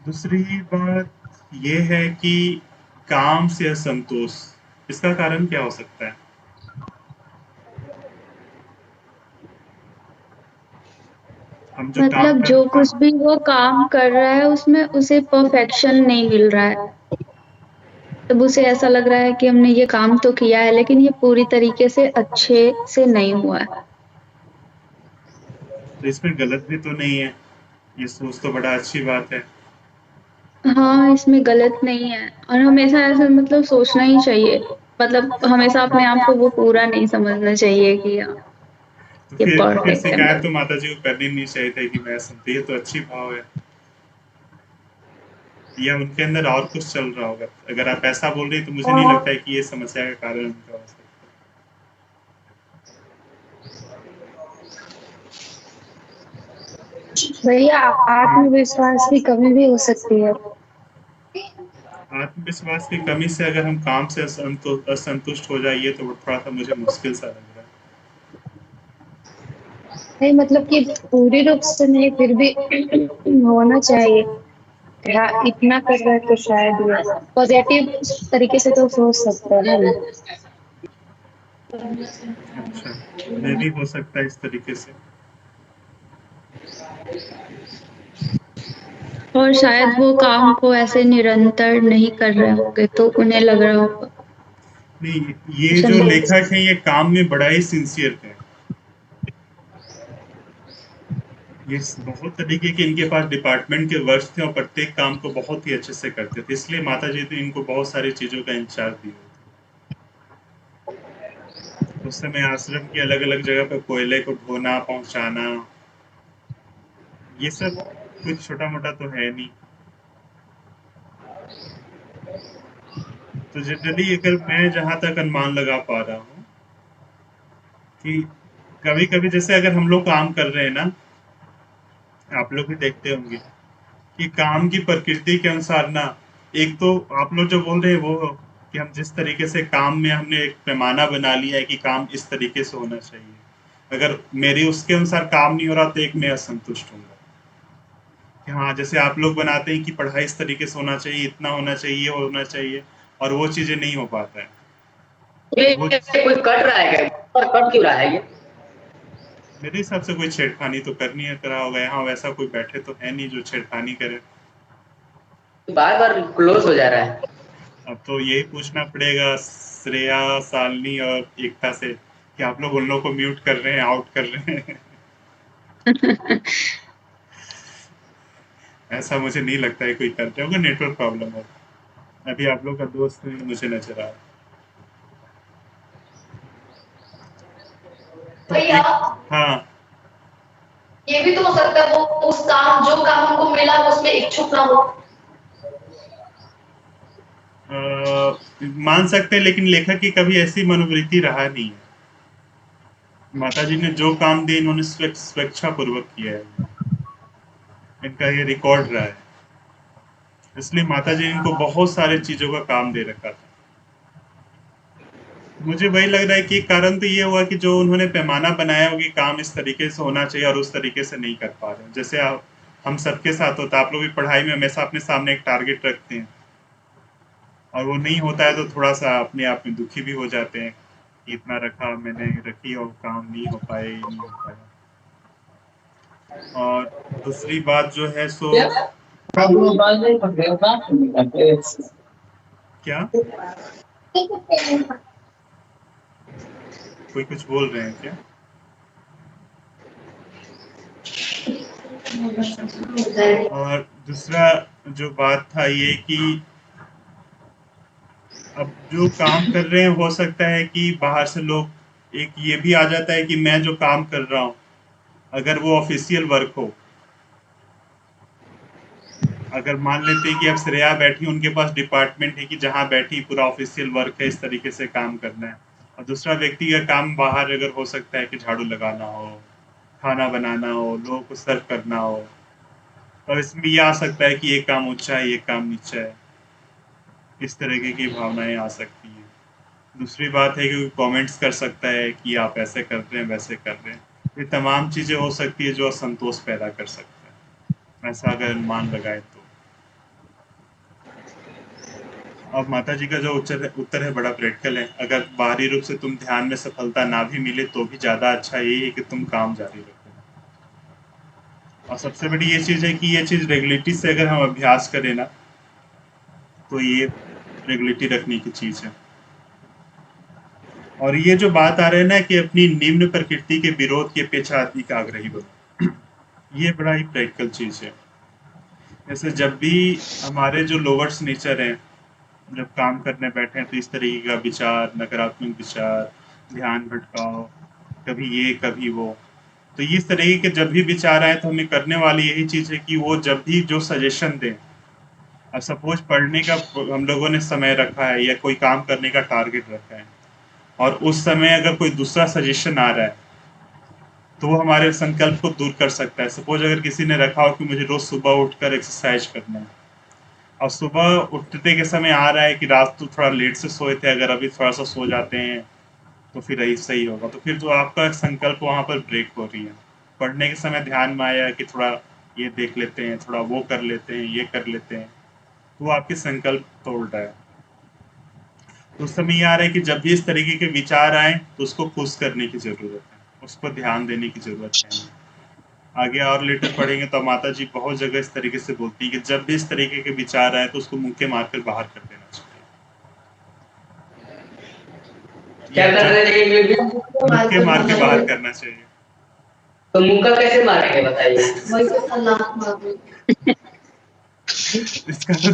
Speaker 2: दूसरी बात ये है कि काम से असंतोष, इसका कारण क्या हो सकता है? हम जो काम
Speaker 3: मतलब
Speaker 2: कर
Speaker 3: जो कुछ भी वो काम कर रहा है उसमें उसे परफेक्शन नहीं मिल रहा है, तब उसे ऐसा लग रहा है कि हमने ये काम तो किया है लेकिन ये पूरी तरीके से अच्छे से नहीं हुआ है।
Speaker 2: तो इसमें गलत भी तो नहीं है, ये सोच तो बड़ा अच्छी बात है।
Speaker 3: हाँ, इसमें गलत नहीं है और हमेशा ऐसा मतलब सोचना ही चाहिए। मतलब हमेशा अपने आप को वो पूरा नहीं समझना चाहिए कि हाँ,
Speaker 2: तो
Speaker 3: ये
Speaker 2: फिर
Speaker 3: परफेक्ट है
Speaker 2: शिकायत
Speaker 3: मेरा।
Speaker 2: तो माता जी को करनी नहीं चाहिए था कि मैं सुनती, ये तो अच्छी भाव है। या उनके अंदर और कुछ चल रहा होगा। अगर आप ऐसा बोल रही तो मुझे नहीं लगता है कि ये समस्या का कारण उनका हो सकता
Speaker 1: भैया आत्मविश्वास की कमी भी हो सकती है।
Speaker 2: है। आत्मविश्वास की कमी से अगर हम काम से असंतुष्ट हो जाइए तो वो थोड़ा सा मुझे मुश्किल सा लग रहा है।
Speaker 1: नहीं मतलब कि पूरी रूप से नहीं, फिर भी होना चाहिए। इतना कर रहे हैं तो शायद ये पॉजिटिव तरीके से तो सोच सकते हैं ना।
Speaker 2: अच्छा, मैं भी हो सकता है इस तरीके से।
Speaker 3: और शायद वो काम को ऐसे निरंतर नहीं कर रहे होंगे तो उन्हें लग रहा होगा।
Speaker 2: नहीं, ये जो लेखक है ये काम में बड़ा ही सिंसियर है। ये बहुत तरीके के इनके पास डिपार्टमेंट के वर्क थे और प्रत्येक काम को बहुत ही अच्छे से करते थे, इसलिए माता जी ने इनको बहुत सारी चीजों का इंचार्ज दिया। उस समय आश्रम की अलग अलग जगह पर कोयले को ढोना पहुंचाना, ये सब कुछ छोटा मोटा तो है नहीं। तो जनरली अगर मैं जहां तक अनुमान लगा पा रहा हूँ कि कभी कभी जैसे अगर हम लोग काम कर रहे हैं ना, आप लोग भी देखते होंगे कि काम की प्रकृति के अनुसार ना, एक तो आप लोग जो बोल रहे हैं वो कि हम जिस तरीके से काम में हमने एक पैमाना बना लिया है कि काम इस तरीके से होना चाहिए, अगर मेरी उसके अनुसार काम नहीं हो रहा तो एक मैं असंतुष्ट हूँ कि हाँ जैसे आप लोग बनाते हैं कि पढ़ाई इस तरीके से होना चाहिए, इतना होना चाहिए, होना चाहिए, और वो चीजें नहीं हो पाता है।
Speaker 5: ये
Speaker 2: वो
Speaker 5: कोई कट रहा है क्या? और कट क्यों रहा है ये?
Speaker 2: मेरे हिसाब से कोई छेड़खानी तो करनी है करा होगा, यहाँ वैसा कोई बैठे तो है नहीं जो छेड़खानी करे।
Speaker 5: बार बार क्लोज हो जा रहा है।
Speaker 2: अब तो यही पूछना पड़ेगा श्रेया, शालिनी और एकता से कि आप लोग उन लोगों को म्यूट कर रहे हैं, आउट कर रहे हैं। ऐसा मुझे नहीं लगता है कोई करते होगा, नेटवर्क प्रॉब्लम है। अभी आप लोग का दोस्त मुझे नजर आ रहा है। तो
Speaker 4: भैया
Speaker 2: हाँ,
Speaker 4: ये भी तो हो सकता है वो उस काम जो काम हमको मिला उसमें इच्छुक ना हो।
Speaker 2: मान सकते हैं, लेकिन लेखक की कभी ऐसी मनोवृत्ति रहा नहीं है। माता जी ने जो काम दिए इन्होंने स्वेच्छा पूर्वक किया है, इनका ये रिकॉर्ड रहा है। इसलिए माता जी ने इनको बहुत सारे चीजों का काम दे रखा था। मुझे वही लग रहा है कि कारण तो ये हुआ कि जो उन्होंने पैमाना बनाया हो कि काम इस तरीके से होना चाहिए और उस तरीके से नहीं कर पा रहे। जैसे हम सबके साथ होता है, आप लोग भी पढ़ाई में हमेशा अपने सामने एक टारगेट रखते हैं और वो नहीं होता है तो थोड़ा सा अपने आप में दुखी भी हो जाते हैं कि इतना रखा मैंने, रखी और काम नहीं हो पाए, नहीं हो पाया। और दूसरी बात जो है सो क्या कोई कुछ बोल रहे हैं क्या? अच्छा। और दूसरा जो बात था ये कि अब जो काम कर रहे हैं हो सकता है कि बाहर से लोग, एक ये भी आ जाता है कि मैं जो काम कर रहा हूँ अगर वो ऑफिशियल वर्क हो, अगर मान लेते हैं कि अब श्रेया बैठी, उनके पास डिपार्टमेंट है कि जहाँ बैठी पूरा ऑफिशियल वर्क है, इस तरीके से काम करना है, और दूसरा व्यक्ति का काम बाहर अगर हो सकता है कि झाड़ू लगाना हो, खाना बनाना हो, लोगों को सर्व करना हो, तो इसमें ये आ सकता है कि ये काम ऊंचा है, ये काम नीचा है, इस तरीके की भावनाएं आ सकती हैं। दूसरी बात है कि कमेंट्स कर सकता है कि आप ऐसे कर रहे हैं, वैसे कर रहे हैं। ये तमाम चीजें हो सकती है जो असंतोष पैदा कर सकता है, ऐसा अगर अनुमान लगाए तो। अब माता जी का जो उत्तर है बड़ा प्रैक्टिकल है। अगर बाहरी रूप से तुम ध्यान में सफलता ना भी मिले तो भी ज्यादा अच्छा यही है कि तुम काम जारी रखो। और सबसे बड़ी ये चीज है कि ये चीज रेगुलेटरी से अगर हम अभ्यास करें ना तो ये रेगुलेटरी रखने की चीज है। और ये जो बात आ रही है ना कि अपनी निम्न प्रकृति के विरोध के अपेक्षा आदमी का आग्रही बनो, ये बड़ा ही प्रैक्टिकल चीज है। जैसे जब भी हमारे जो लोवर्स नेचर हैं जब काम करने बैठे हैं तो इस तरीके का विचार, नकारात्मक विचार, ध्यान भटकाव, कभी ये कभी वो, तो इस तरीके के जब भी विचार आए तो हमें करने वाली यही चीज है कि वो जब भी जो सजेशन दें, अब सपोज पढ़ने का हम लोगों ने समय रखा है या कोई काम करने का टारगेट रखा है और उस समय अगर कोई दूसरा सजेशन आ रहा है तो वो हमारे संकल्प को दूर कर सकता है। सपोज अगर किसी ने रखा हो कि मुझे रोज सुबह उठकर एक्सरसाइज करना है और सुबह उठते के समय आ रहा है कि रात तो थोड़ा लेट से सोए थे, अगर अभी थोड़ा सा सो जाते हैं तो फिर यही सही होगा, तो फिर जो आपका संकल्प वहां पर ब्रेक हो रही है। पढ़ने के समय ध्यान में आया कि थोड़ा ये देख लेते हैं, थोड़ा वो कर लेते हैं, ये कर लेते हैं, तो वो आपके संकल्प तोड़ रहा है। तो उस समय ये आ रहा है कि जब भी इस तरीके के विचार आए तो उसको पुश करने की जरूरत है, उस पर ध्यान देने की जरूरत है। आगे और लेटर पढ़ेंगे तो माता जी बहुत जगह इस तरीके से बोलती है कि जब भी इस तरीके के विचार आए तो उसको मुक्के मारकर बाहर कर देना चाहिए।
Speaker 5: क्या करना चाहिए?
Speaker 2: मुक्के मार के बाहर करना चाहिए।
Speaker 5: तो मुक्का कैसे मारेंगे बताइए?
Speaker 2: इसका तो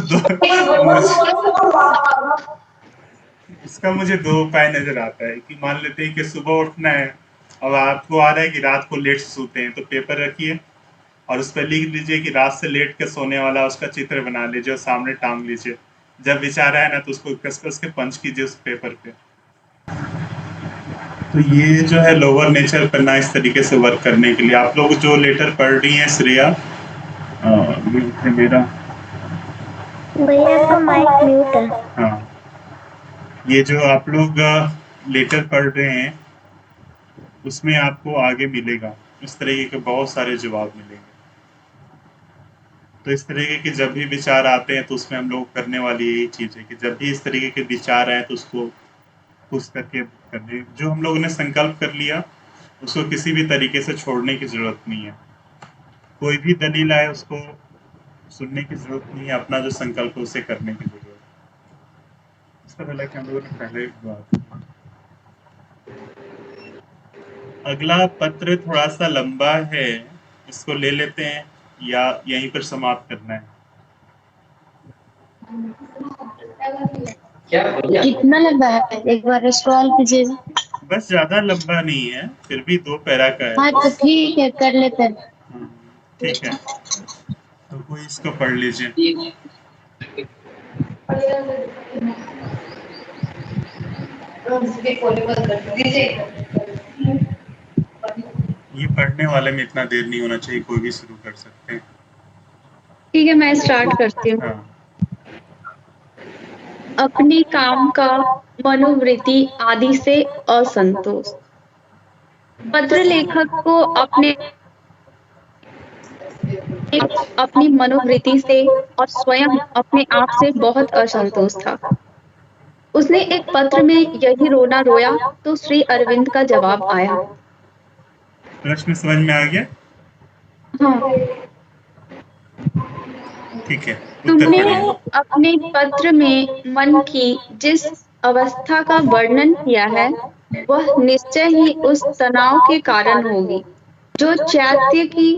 Speaker 2: इसका मुझे दो उपाय नजर आता है कि मान लेते हैं कि सुबह उठना है, अब आपको आ रहा है कि रात को लेट से सोते हैं, तो पेपर रखिए और उस पर लिख लीजिए कि रात से लेट के सोने वाला, उसका चित्र बना लीजिए और सामने टांग लीजिए। जब विचार आए ना तो उसको कस कस के पंच कीजिए उस पेपर पे। तो ये जो है लोअर नेचर करना इस तरीके से वर्क करने के लिए। आप लोग जो लेटर पढ़ रही हैं श्रेया, ये मेरा
Speaker 6: भैया आपका माइक म्यूट है।
Speaker 2: हाँ, ये जो आप लोग लेटर पढ़ रहे हैं उसमें आपको आगे मिलेगा इस तरीके के बहुत सारे जवाब मिलेंगे। तो इस तरीके के जब भी विचार आते हैं तो उसमें हम लोग करने वाली यही चीज है कि जब भी इस तरीके के विचार आए तो उसको पुश करके करने, जो हम लोगों ने संकल्प कर लिया उसको किसी भी तरीके से छोड़ने की जरूरत नहीं है। कोई भी दलील आए उसको सुनने की जरूरत नहीं है, अपना जो संकल्प है उसे करने की जरूरत है। इसका पहले हम लोगों ने पहले बात। अगला पत्र थोड़ा सा लंबा है, इसको ले लेते हैं या यहीं पर समाप्त करना है?
Speaker 5: क्या भैया?
Speaker 1: कितना लंबा है एक बार स्क्रॉल कीजिएगा।
Speaker 2: बस ज्यादा लंबा नहीं है, फिर भी 2 पैरा का है।
Speaker 1: हाँ तो ठीक है, कर लेते हैं।
Speaker 2: ठीक है, तो कोई इसको पढ़ लीजिए। ये पढ़ने वाले में इतना देर नहीं होना चाहिए, कोई भी शुरू कर सकते हैं।
Speaker 3: ठीक है, मैं स्टार्ट करती हूँ।
Speaker 2: हाँ,
Speaker 3: अपने काम का मनोवृत्ति आदि से असंतोष। पत्र लेखक को अपनी मनोवृत्ति से और स्वयं अपने आप से बहुत असंतोष था। उसने एक पत्र में यही रोना रोया तो श्री अरविंद का जवाब आया।
Speaker 2: प्रश्न समझ में आ गया?
Speaker 3: हाँ,
Speaker 2: ठीक है, उत्तर
Speaker 3: तुमने
Speaker 2: पढ़िए।
Speaker 3: अपने पत्र में मन की जिस अवस्था का वर्णन किया है वह निश्चय ही उस तनाव के कारण होगी जो चैत्य की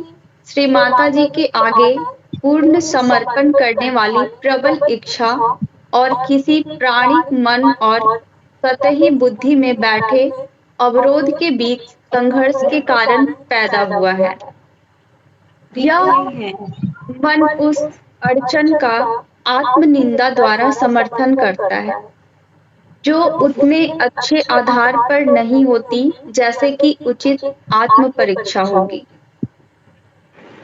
Speaker 3: श्री माता जी के आगे पूर्ण समर्पण करने वाली प्रबल इच्छा और किसी प्राणिक मन और सतही बुद्धि में बैठे अवरोध के बीच संघर्ष के कारण पैदा हुआ है। यह मन उस अड़चन का आत्मनिंदा द्वारा समर्थन करता है जो उतने अच्छे आधार पर नहीं होती जैसे कि उचित आत्म परीक्षा होगी।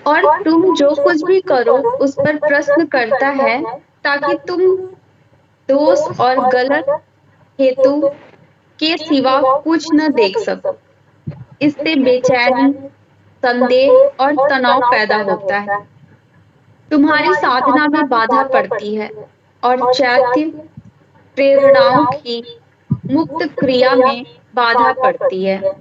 Speaker 3: और तुम जो कुछ भी करो उस पर प्रश्न करता है ताकि तुम दोष और गलत हेतु के सिवा कुछ न देख सको। इससे बेचैनी, संदेह और तनाव पैदा होता है। तुम्हारी साधना में बाधा पड़ती है और चैत्य प्रेरणाओं की मुक्त क्रिया में बाधा पड़ती है।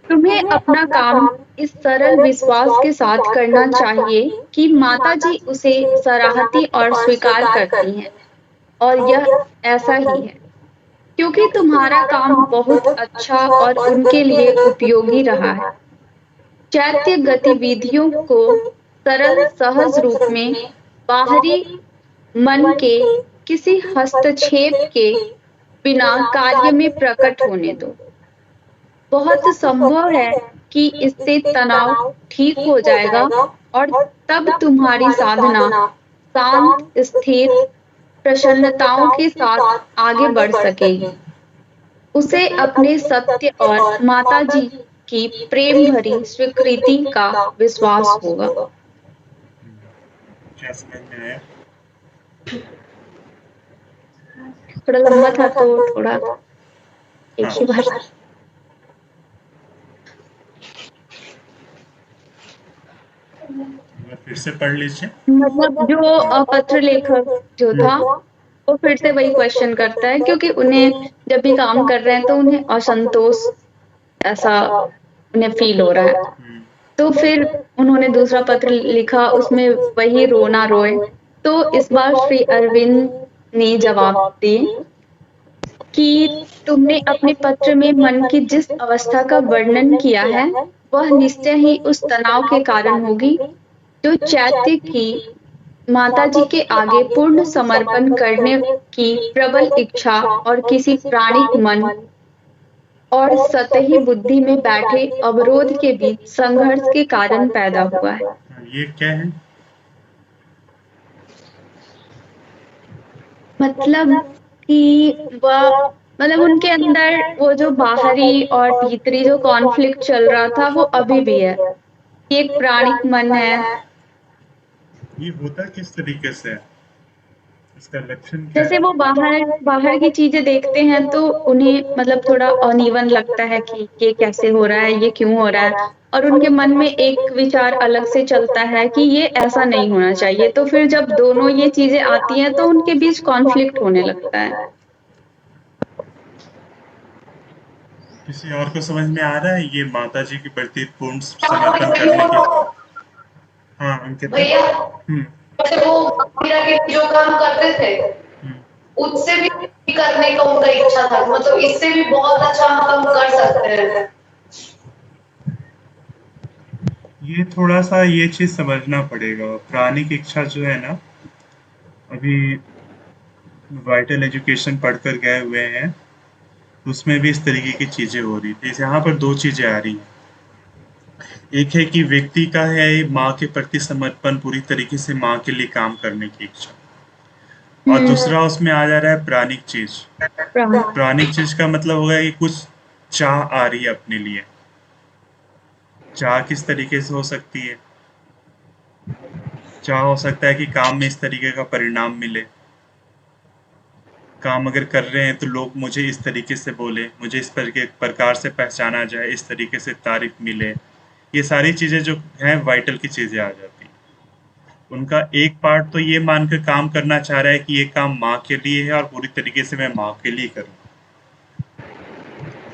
Speaker 3: तुम्हें अपना काम इस सरल विश्वास के साथ करना चाहिए कि माता जी उसे सराहती और स्वीकार करती हैं और यह ऐसा ही है क्योंकि तुम्हारा काम बहुत अच्छा और उनके लिए उपयोगी रहा है। चैत्य गतिविधियों को सरल सहज रूप में बाहरी मन के किसी हस्तक्षेप के बिना कार्य में प्रकट होने दो। बहुत संभव है कि इससे तनाव ठीक हो जाएगा और तब तुम्हारी साधना शांत, स्थिर प्रसन्नताओं के साथ आगे बढ़ सकेगी। उसे अपने सत्य और माता जी की प्रेम भरी स्वीकृति का विश्वास होगा।
Speaker 2: क्या समझ में आया?
Speaker 3: थोड़ा लंबा था तो थोड़ा एक ही बार।
Speaker 2: फिर से पढ़ लीजिए।
Speaker 3: मतलब जो पत्र लेखक जो था वो फिर से वही क्वेश्चन करता है क्योंकि उन्हें जब भी काम कर रहे हैं तो उन्हें असंतोष ऐसा उन्हें फील हो रहा है। तो फिर उन्होंने दूसरा पत्र लिखा, उसमें वही रोना रोए। तो इस बार श्री अरविंद ने जवाब दिए कि तुमने अपने पत्र में मन की जिस अवस्था का वर्णन किया है वह निश्चय ही उस तनाव के कारण होगी जो चैत्य की माता जी के आगे पूर्ण समर्पण करने की प्रबल इच्छा और किसी प्राणिक मन और सतही बुद्धि में बैठे अवरोध के बीच संघर्ष के कारण पैदा हुआ है।
Speaker 2: ये क्या है?
Speaker 3: मतलब कि वह मतलब उनके अंदर वो जो बाहरी और भीतरी जो कॉन्फ्लिक्ट चल रहा था वो अभी भी है। एक प्राणिक मन है।
Speaker 2: ये होता किस तरीके से है? इसका लक्षण क्या
Speaker 3: जैसे
Speaker 2: है?
Speaker 3: वो बाहर की चीजें देखते हैं तो उन्हें मतलब थोड़ा अनइवन लगता है कि ये कैसे हो रहा है, ये क्यों हो रहा है, और उनके मन में एक विचार अलग से चलता है कि ये ऐसा नहीं होना चाहिए। तो फिर जब दोनों ये चीजें आती हैं तो उनके बीच कॉन्फ्लिक्ट होने लगता है।
Speaker 2: किसी और को समझ में आ रहा है ये माता जी के प्रति पूर्ण समर्पण करने की? हाँ अंकित।
Speaker 4: भैया जैसे वो मीरा के जो काम करते थे उससे भी करने का उनका इच्छा था, मतलब इससे भी बहुत अच्छा हम कर सकते हैं।
Speaker 2: ये थोड़ा सा ये चीज समझना पड़ेगा। प्राणिक इच्छा जो है ना, अभी वाइटल एजुकेशन पढ़कर गए हुए हैं, उसमें भी इस तरीके की चीजें हो रही थी। यहाँ पर दो चीजें आ रही हैं। एक है कि व्यक्ति का है माँ के प्रति समर्पण, पूरी तरीके से माँ के लिए काम करने की इच्छा, और दूसरा उसमें आ जा रहा है प्राणिक चीज। प्राणिक चीज का मतलब होगा कि कुछ चाह आ रही है अपने लिए। चाह किस तरीके से हो सकती है? चाह हो सकता है कि काम में इस तरीके का परिणाम मिले, काम अगर कर रहे हैं तो लोग मुझे इस तरीके से बोले, मुझे इस प्रकार से पहचाना जाए, इस तरीके से तारीफ मिले। ये सारी चीज़ें जो हैं वाइटल की चीज़ें आ जाती हैं। उनका एक पार्ट तो ये मान कर काम करना चाह रहा है कि ये काम माँ के लिए है और पूरी तरीके से मैं माँ के लिए करूँ।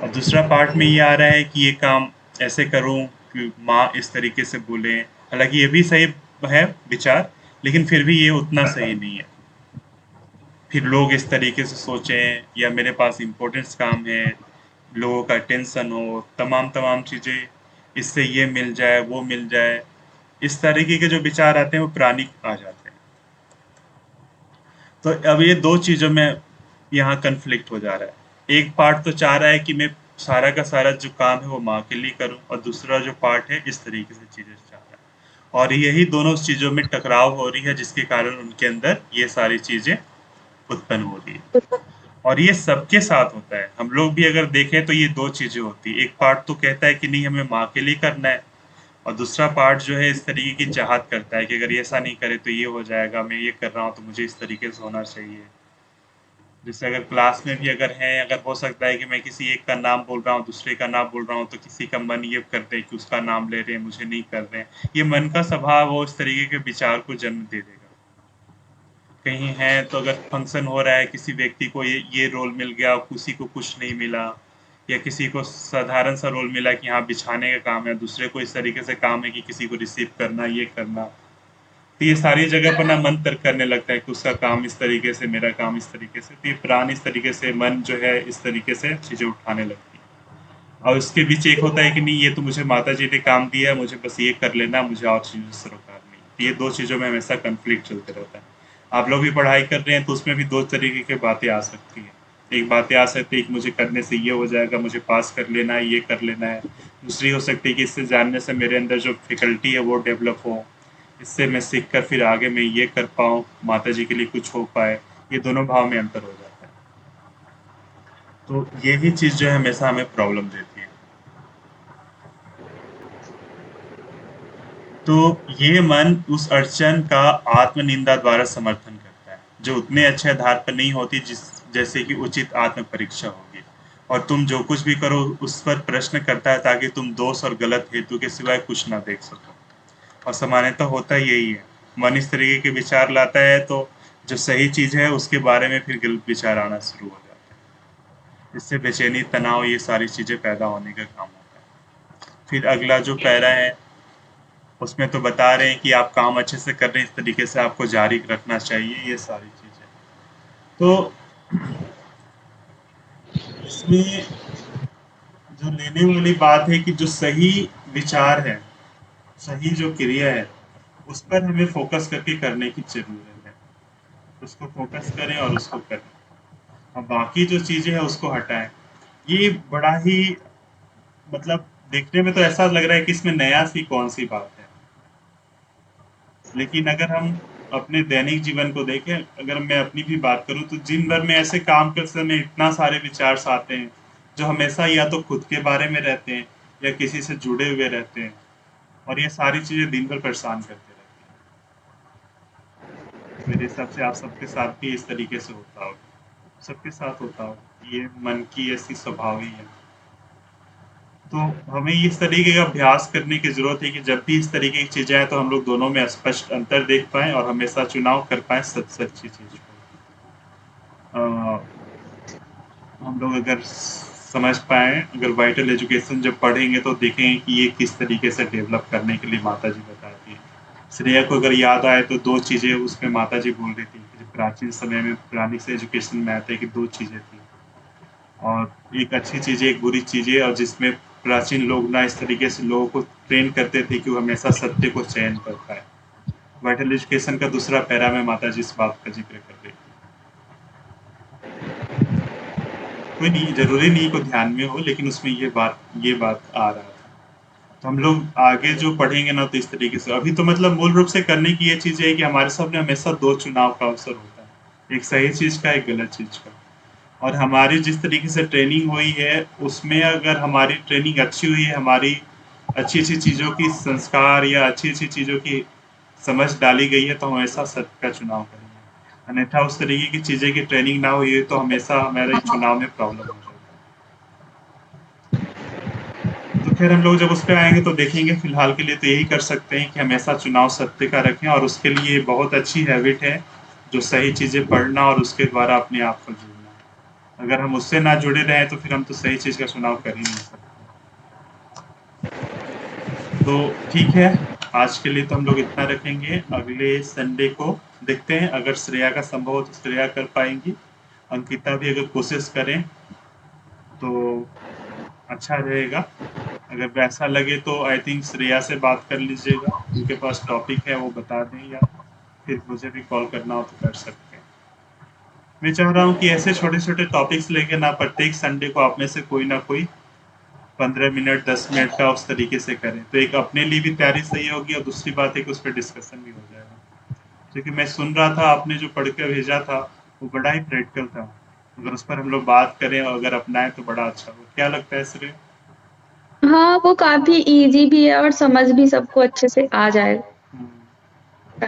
Speaker 2: और दूसरा पार्ट में ये आ रहा है कि ये काम ऐसे करूँ कि माँ इस तरीके से बोले। हालाँकि ये भी सही है विचार, लेकिन फिर भी ये उतना सही नहीं है। फिर लोग इस तरीके से सोचें या मेरे पास इम्पोर्टेंस काम है, लोगों का टेंशन हो, तमाम चीज़ें, इससे ये मिल जाए, वो मिल जाए। इस तरीके के जो विचार आते हैं वो प्राणिक आ जाते हैं। तो अब ये 2 चीज़ों में यहाँ कॉन्फ्लिक्ट हो जा रहा है। एक पार्ट तो चाह रहा है कि मैं सारा का सारा जो काम है वो माँ के लिए करूँ, और दूसरा जो पार्ट है इस तरीके से चीज़ें चाह रहा है। और यही दोनों चीज़ों में टकराव हो रही है, जिसके कारण उनके अंदर ये सारी चीज़ें उत्पन्न हो रही है। और ये सबके साथ होता है। हम लोग भी अगर देखें तो ये 2 चीज़ें होती हैं। एक पार्ट तो कहता है कि नहीं, हमें माँ के लिए करना है, और दूसरा पार्ट जो है इस तरीके की चाहत करता है कि अगर ये ऐसा नहीं करे तो ये हो जाएगा, मैं ये कर रहा हूँ तो मुझे इस तरीके से होना चाहिए। जैसे अगर क्लास में भी अगर हैं, अगर हो सकता है कि मैं किसी एक का नाम बोल रहा हूँ, दूसरे का नाम बोल रहा हूँ, तो किसी का मन ये करता है कि उसका नाम ले रहे हैं, मुझे नहीं कर रहे हैं। ये मन का स्वभाव वो इस तरीके के विचार को जन्म दे देगा। कहीं है तो अगर फंक्शन हो रहा है, किसी व्यक्ति को ये रोल मिल गया और किसी को कुछ नहीं मिला, या किसी को साधारण सा रोल मिला कि हाँ बिछाने का काम है, दूसरे को इस तरीके से काम है कि किसी को रिसीव करना, ये करना। तो ये सारी जगह पर ना मन तर्क करने लगता है कि उसका काम इस तरीके से, मेरा काम इस तरीके से। तो ये प्राण इस तरीके से, मन जो है इस तरीके से चीज़ें उठाने लगती है। और उसके बीच एक होता है कि नहीं, ये तो मुझे माता जी ने काम दिया है, मुझे बस ये कर लेना, मुझे और चीज़ों से सरोकार नहीं। ये 2 चीज़ों में हमेशा कॉन्फ्लिक्ट चलते रहता है। आप लोग भी पढ़ाई कर रहे हैं तो उसमें भी 2 तरीके की बातें आ सकती हैं। एक बातें आ सकती है कि मुझे करने से ये हो जाएगा, मुझे पास कर लेना है, ये कर लेना है। दूसरी हो सकती है कि इससे जानने से मेरे अंदर जो फैकल्टी है वो डेवलप हो, इससे मैं सीख कर फिर आगे मैं ये कर पाऊँ, माता जी के लिए कुछ हो पाए। ये दोनों भाव में अंतर हो जाता है। तो यही चीज़ जो है हमेशा हमें प्रॉब्लम देती है। तो ये मन उस अड़चन का आत्मनिंदा द्वारा समर्थन करता है, जो उतने अच्छे आधार पर नहीं होती जैसे कि उचित आत्म परीक्षा होगी। और तुम जो कुछ भी करो उस पर प्रश्न करता है, ताकि तुम दोष और गलत हेतु के सिवाय कुछ ना देख सको। और सामान्यतः होता यही है, मन इस तरीके के विचार लाता है तो जो सही चीज़ है उसके बारे में फिर गलत विचार आना शुरू हो जाता है। इससे बेचैनी, तनाव, ये सारी चीज़ें पैदा होने का काम होता है। फिर अगला जो पैरा है उसमें तो बता रहे हैं कि आप काम अच्छे से कर रहे हैं, इस तरीके से आपको जारी रखना चाहिए, ये सारी चीज़ें। तो इसमें जो लेने वाली बात है कि जो सही विचार है, सही जो क्रिया है, उस पर हमें फोकस करके करने की ज़रूरत है। उसको फोकस करें और उसको करें, और बाकी जो चीज़ें हैं उसको हटाएँ। ये बड़ा ही मतलब देखने में तो ऐसा लग रहा है कि इसमें नया-सी कौन-सी बात है। लेकिन अगर हम अपने दैनिक जीवन को देखें, अगर मैं अपनी भी बात करूँ तो दिन भर में ऐसे काम करते समय इतना सारे विचार आते हैं, जो हमेशा या तो खुद के बारे में रहते हैं या किसी से जुड़े हुए रहते हैं, और ये सारी चीज़ें दिन भर परेशान करते रहती हैं। मेरे हिसाब से आप सबके साथ भी इस तरीके से होता होगा, सबके साथ होता होगा। ये मन की ऐसी स्वभाव ही है। तो हमें इस तरीके का अभ्यास करने की ज़रूरत है कि जब भी इस तरीके की चीज़ें आएँ तो हम लोग दोनों में स्पष्ट अंतर देख पाएँ और हमेशा चुनाव कर पाएँ सच्ची चीज़ को। हम लोग अगर समझ पाएँ, अगर वाइटल एजुकेशन जब पढ़ेंगे तो देखेंगे कि ये किस तरीके से डेवलप करने के लिए माताजी बताती हैं। श्रेया को अगर याद आए तो 2 चीज़ें उसमें माताजी बोल रही थी कि प्राचीन समय में पुरानी से एजुकेशन में आते हैं कि 2 चीज़ें थी, और एक अच्छी चीज़ें, एक बुरी चीज़ें, और जिसमें प्राचीन लोग ना इस तरीके से लोगों को ट्रेन करते थे कि वो हमेशा सत्य को चयन कर पाए। वाइटल एजुकेशन का दूसरा पैरा में माताजी इस बात का ज़िक्र कर रही थी। कोई नहीं, ज़रूरी नहीं को ध्यान में हो, लेकिन उसमें ये बात आ रहा था। तो हम लोग आगे जो पढ़ेंगे ना तो इस तरीके से, अभी तो मतलब मूल रूप से करने की ये चीज़ है कि हमारे सामने हमेशा 2 चुनाव का अवसर होता है, एक सही चीज़ का, एक गलत चीज़ का। और हमारी जिस तरीके से ट्रेनिंग हुई है उसमें अगर हमारी ट्रेनिंग अच्छी हुई है, हमारी अच्छी-अच्छी चीज़ों की संस्कार या अच्छी-अच्छी चीज़ों की समझ डाली गई है, तो हम हमेशा सत्य का चुनाव करेंगे। अन्यथा उस तरीके की चीजें की ट्रेनिंग ना हुई है तो हमेशा हमारे चुनाव में प्रॉब्लम हो जाएगी। तो खैर हम लोग जब उस पर आएंगे तो देखेंगे। फिलहाल के लिए तो यही कर सकते हैं कि हमेशा चुनाव सत्य का रखें, और उसके लिए बहुत अच्छी हैबिट है जो सही चीजें पढ़ना और उसके द्वारा अपने आप को जोड़ना। अगर हम उससे ना जुड़े रहें तो फिर हम तो सही चीज का चुनाव कर ही नहीं सकते। तो ठीक है, आज के लिए तो हम लोग इतना रखेंगे। अगले संडे को देखते हैं, अगर श्रेया का संभव हो तो श्रेया कर पाएंगी, अंकिता भी अगर कोशिश करें तो अच्छा रहेगा। अगर वैसा लगे तो आई थिंक श्रेया से बात कर लीजिएगा, उनके पास टॉपिक है वो बता दें, या फिर मुझे भी कॉल करना हो तो कर सकते हैं। मैं चाह रहा हूँ कि ऐसे छोटे छोटे टॉपिक्स लेके ना प्रत्येक संडे को आप में से कोई ना कोई 15 मिनट 10 मिनट का उस तरीके से करें, तो एक अपने लिए भी तैयारी सही होगी और दूसरी बात है कि उस पर डिस्कशन भी हो जाएगा। क्योंकि मैं सुन रहा था आपने जो पढ़ के भेजा था वो बड़ा ही प्रैक्टिकल था, अगर उस पर हम लोग बात करें और अगर अपनाएं तो बड़ा अच्छा हो। क्या लगता है श्रेय?
Speaker 3: हाँ, वो काफ़ी ईज़ी भी है और समझ भी सबको अच्छे से आ जाएगा।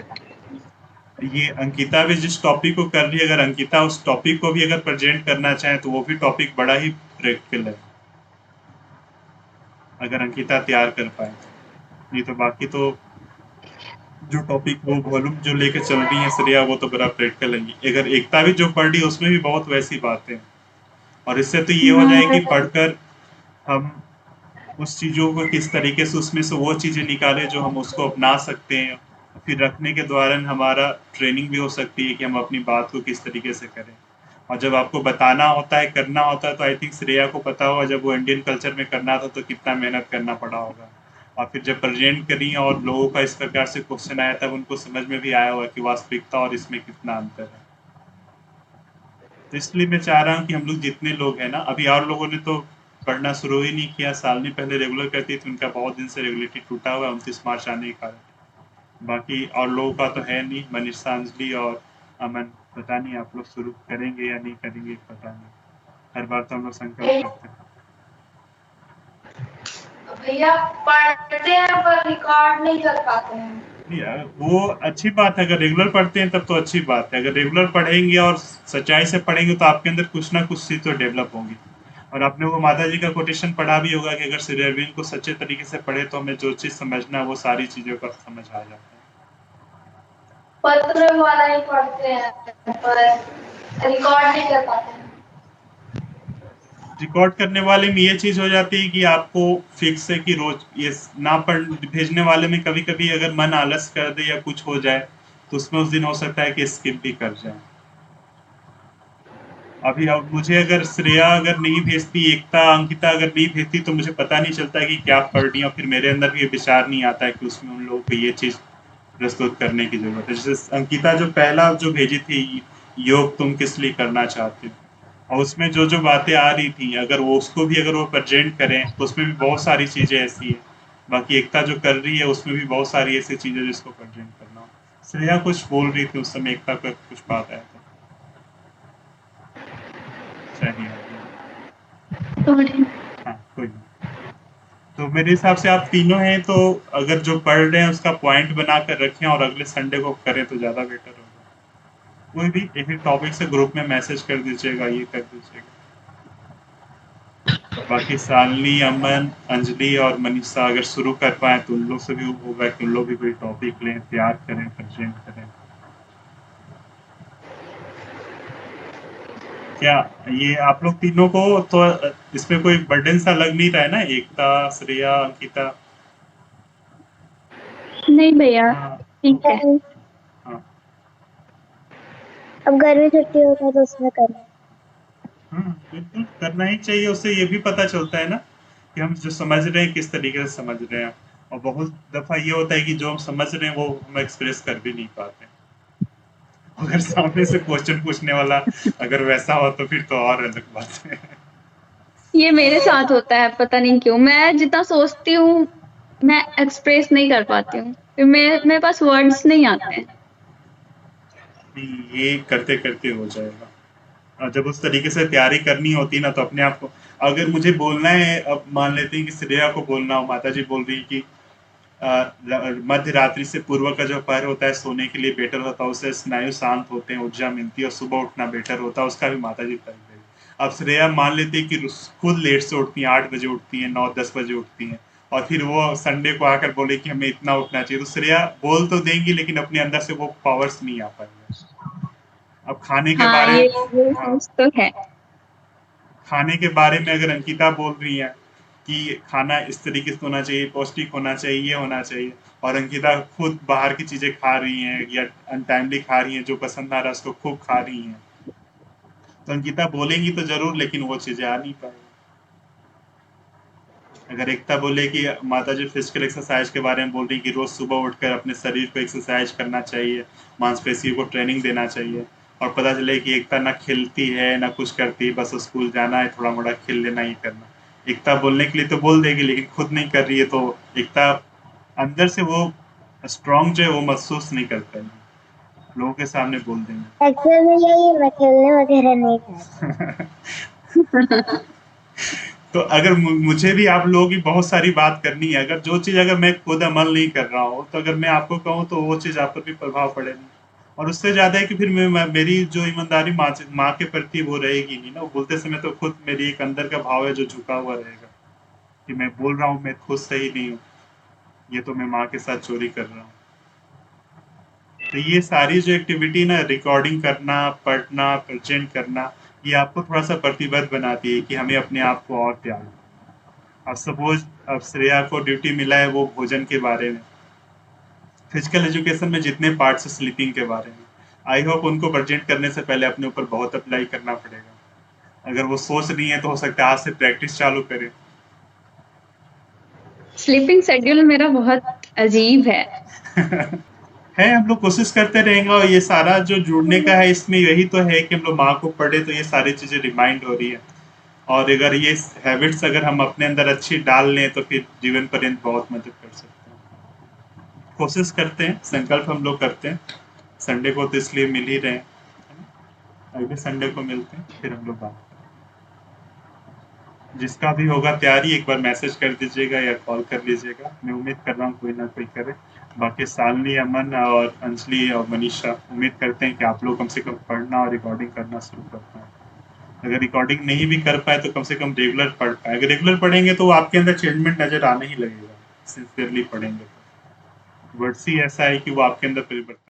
Speaker 2: ये अंकिता भी जिस टॉपिक को कर रही है, अगर अंकिता उस टॉपिक को भी अगर प्रेजेंट करना चाहे तो वो भी टॉपिक बड़ा ही प्रैक्टिकल है, अगर अंकिता तैयार कर पाए तो। नहीं तो बाकी तो जो टॉपिक वो वॉल्यूम जो लेके चल रही है श्रेया वो तो बड़ा प्रैक्टिकल है। अगर एकता भी जो पढ़ रही है उसमें भी बहुत वैसी बातें हैं, और इससे तो ये हो जाएगी पढ़कर हम उस चीजों को किस तरीके से उसमें से वो चीजें निकालें जो हम उसको अपना सकते हैं, फिर रखने के दौरान हमारा ट्रेनिंग भी हो सकती है कि हम अपनी बात को किस तरीके से करें। और जब आपको बताना होता है करना होता है तो आई थिंक श्रेया को पता होगा जब वो इंडियन कल्चर में करना था तो कितना मेहनत करना पड़ा होगा, और फिर जब प्रेजेंट करी और लोगों का इस प्रकार से क्वेश्चन आया तब उनको समझ में भी आया होगा कि वास्तविकता और इसमें कितना अंतर है। तो इसलिए मैं चाह रहा हूँ कि हम लोग जितने लोग हैं ना, अभी और लोगों ने तो पढ़ना शुरू ही नहीं किया, साल पहले रेगुलर करती थी, उनका बहुत दिन से रेगुलरिटी टूटा हुआ है 29 मार्च आने के कारण। बाकी और लोगों का तो है नहीं, मनीषा अंजलि और अमन, पता नहीं आप लोग शुरू करेंगे या नहीं करेंगे, पता नहीं। हर बार तो हम लोग संकल्प करते हैं।
Speaker 4: भैया पढ़ते हैं पर रिकॉर्ड नहीं कर पाते हैं।
Speaker 2: नहीं यार, वो अच्छी बात है, अगर रेगुलर पढ़ते हैं तब तो अच्छी बात है। अगर रेगुलर पढ़ेंगे और सच्चाई से पढ़ेंगे तो आपके अंदर कुछ ना कुछ चीज तो डेवलप होगी। और आपने वो माता जी का कोटेशन पढ़ा भी होगा कि अगर श्री अरविंद को सच्चे तरीके से पढ़े तो हमें जो चीज समझना है वो सारी चीजों का समझ आ जाता है।
Speaker 4: पत्र वाला ही पढ़ते हैं पर रिकॉर्ड नहीं कर पाते हैं।
Speaker 2: रिकॉर्ड करने वाले में ये चीज हो जाती है कि आपको फिक्स है कि रोज ये ना पढ़ भेजने वाले में कभी कभी अगर मन आलस कर दे या कुछ हो जाए तो उसमें उस दिन हो सकता है कि स्किप भी कर जाए। अभी अब मुझे अगर श्रेया अगर नहीं भेजती, एकता अंकिता अगर नहीं भेजती तो मुझे पता नहीं चलता कि क्या पढ़ रही है, और फिर मेरे अंदर भी ये विचार नहीं आता है कि उसमें उन लोगों को ये चीज प्रस्तुत करने की जरूरत है। जैसे अंकिता जो पहला जो भेजी थी, योग तुम किस लिए करना चाहते हो, और उसमें जो जो बातें आ रही थी अगर वो उसको भी अगर वो प्रेजेंट करें तो उसमें भी बहुत सारी चीजें ऐसी है। बाकी एकता जो कर रही है उसमें भी बहुत सारी ऐसी चीजें जिसको प्रेजेंट करना हो। श्रेया कुछ बोल रही थी उस समय, एकता का कुछ बात आया था, शायद नहीं आ गया। हाँ कोई नहीं। तो मेरे हिसाब से आप तीनों हैं तो अगर जो पढ़ रहे हैं उसका पॉइंट बना कर रखें और अगले संडे को करें तो ज्यादा बेटर होगा। कोई भी एक एक टॉपिक से ग्रुप में मैसेज कर दीजिएगा, ये कर दीजिएगा। बाकी शालिनी, अमन, अंजलि और मनीषा अगर शुरू कर पाए तो उन लोग से भी होगा कि उन लोग भी कोई टॉपिक लें, तैयार करें, प्रेजेंट करें। क्या ये आप लोग तीनों को तो इसमें कोई बर्डन सा लग नहीं रहा है ना, एकता, श्रेया, अंकिता?
Speaker 3: नहीं भैया,
Speaker 2: हाँ
Speaker 3: ठीक है।
Speaker 2: हाँ
Speaker 6: अब गर्मी छुट्टी होगा तो उसमें करना।
Speaker 2: बिल्कुल करना ही चाहिए। उससे ये भी पता चलता है ना कि हम जो समझ रहे हैं किस तरीके से समझ रहे हैं, और बहुत दफा ये होता है कि जो हम समझ रहे हैं वो हम एक्सप्रेस कर भी नहीं पाते। अगर सामने से क्वेश्चन पूछने वाला अगर वैसा हो तो फिर तो और अलग बात है।
Speaker 3: ये मेरे साथ होता है, पता नहीं क्यों। मैं जितना सोचती हूँ, मैं एक्सप्रेस नहीं कर पाती हूँ। फिर मेरे पास वर्ड्स नहीं आते हैं।
Speaker 2: ये करते करते हो जाएगा। और जब उस तरीके से तैयारी करनी होती ना तो अपने आप को, अगर मुझे बोलना है, अब मान लेते हैं कि श्रेया को बोलना हो, माता जी बोल रही कि मध्य रात्रि से पूर्व का जो पहर होता है सोने के लिए बेटर होता है, उससे स्नायु शांत होते हैं, ऊर्जा मिलती है और सुबह उठना बेटर होता है, उसका भी माता जी कर देगी। अब श्रेया मान लेती है कि खुद लेट से उठती हैं, 8 बजे उठती हैं, 9-10 बजे उठती हैं और फिर वो संडे को आकर बोले कि हमें इतना उठना चाहिए, तो श्रेया बोल तो देंगी लेकिन अपने अंदर से वो पावर्स नहीं आ पाएंगे। अब खाने के
Speaker 3: हाँ,
Speaker 2: बारे
Speaker 3: ये
Speaker 2: हाँ,
Speaker 3: चीज तो है।
Speaker 2: खाने के बारे में अगर अंकिता बोल रही है कि खाना इस तरीके से होना चाहिए, पौष्टिक होना चाहिए, ये होना चाहिए, और अंकिता खुद बाहर की चीजें खा रही हैं या अनटाइमली खा रही हैं, जो पसंद आ रहा है उसको खूब खा रही हैं, तो अंकिता बोलेंगी तो जरूर लेकिन वो चीजें आ नहीं पाएगी। अगर एकता बोले कि माता जी फिजिकल एक्सरसाइज के बारे में बोल रही कि रोज सुबह उठकर अपने शरीर को एक्सरसाइज करना चाहिए, मांसपेशियों को ट्रेनिंग देना चाहिए, और पता चले कि एकता ना खेलती है ना कुछ करती है, बस स्कूल जाना है, थोड़ा मोड़ा खेल लेना ही करना। एकता बोलने के लिए तो बोल देगी लेकिन खुद नहीं कर रही है, तो एकता अंदर से वो स्ट्रांग जो है वो महसूस नहीं कर पाएगी, लोगों के सामने बोल देंगे।
Speaker 6: एक्चुअली यही मैं खेलने वगैरह नहीं चाहती।
Speaker 2: तो अगर मुझे भी आप लोगों की बहुत सारी बात करनी है, अगर जो चीज अगर मैं खुद अमल नहीं कर रहा हूँ तो अगर मैं आपको कहूँ तो वो चीज आप पर भी प्रभाव पड़ेगा, और उससे ज्यादा है कि फिर मेरी जो ईमानदारी माँ के प्रति वो रहेगी नहीं ना। वो बोलते समय तो खुद मेरी एक अंदर का भाव है जो झुका हुआ रहेगा कि मैं बोल रहा हूँ मैं खुद सही नहीं हूँ, ये तो मैं माँ के साथ चोरी कर रहा हूँ। तो ये सारी जो एक्टिविटी ना, रिकॉर्डिंग करना, पढ़ना, प्रेजेंट करना, ये आपको थोड़ा सा प्रतिबद्ध बनाती है कि हमें अपने आप को और त्याग। अब सपोज अब श्रेया को ड्यूटी मिला है वो भोजन के बारे में, फिजिकल एजुकेशन में जितने पार्ट्स है स्लीपिंग के बारे में, आई होप उनको प्रेजेंट करने से पहले अपने ऊपर बहुत अप्लाई करना पड़ेगा। अगर वो सोच रही है तो हो सकता है आज से प्रैक्टिस चालू करें।
Speaker 3: स्लीपिंग शेड्यूल मेरा बहुत अजीब है।
Speaker 2: है, हम लोग कोशिश करते रहेंगे, और ये सारा जो जुड़ने का है इसमें यही तो है कि हम लोग माँ को पढ़े तो ये सारी चीजें रिमाइंड हो रही है, और अगर ये हैबिट्स अगर हम अपने अंदर अच्छी डाल लें तो फिर जीवन पर्यंत बहुत मदद कर सकते हैं। कोशिश करते हैं, संकल्प हम लोग करते हैं, संडे को तो इसलिए मिल ही रहे हैं, है ना? अगले संडे को मिलते हैं फिर हम लोग बात करें। जिसका भी होगा तैयारी एक बार मैसेज कर दीजिएगा या कॉल कर लीजिएगा, मैं उम्मीद कर रहा हूँ कोई ना कोई करे। बाकी शालिनी, अमन और अंजलि और मनीषा उम्मीद करते हैं कि आप लोग कम से कम पढ़ना और रिकॉर्डिंग करना शुरू कर पाए। अगर रिकॉर्डिंग नहीं भी कर पाए तो कम से कम रेगुलर पढ़ पाए। अगर रेगुलर पढ़ेंगे तो आपके अंदर चेंजमेंट नजर आने ही लगेगा, सिंसियरली पढ़ेंगे तो वर्ड्स ही ऐसा है कि वो आपके अंदर परिवर्तन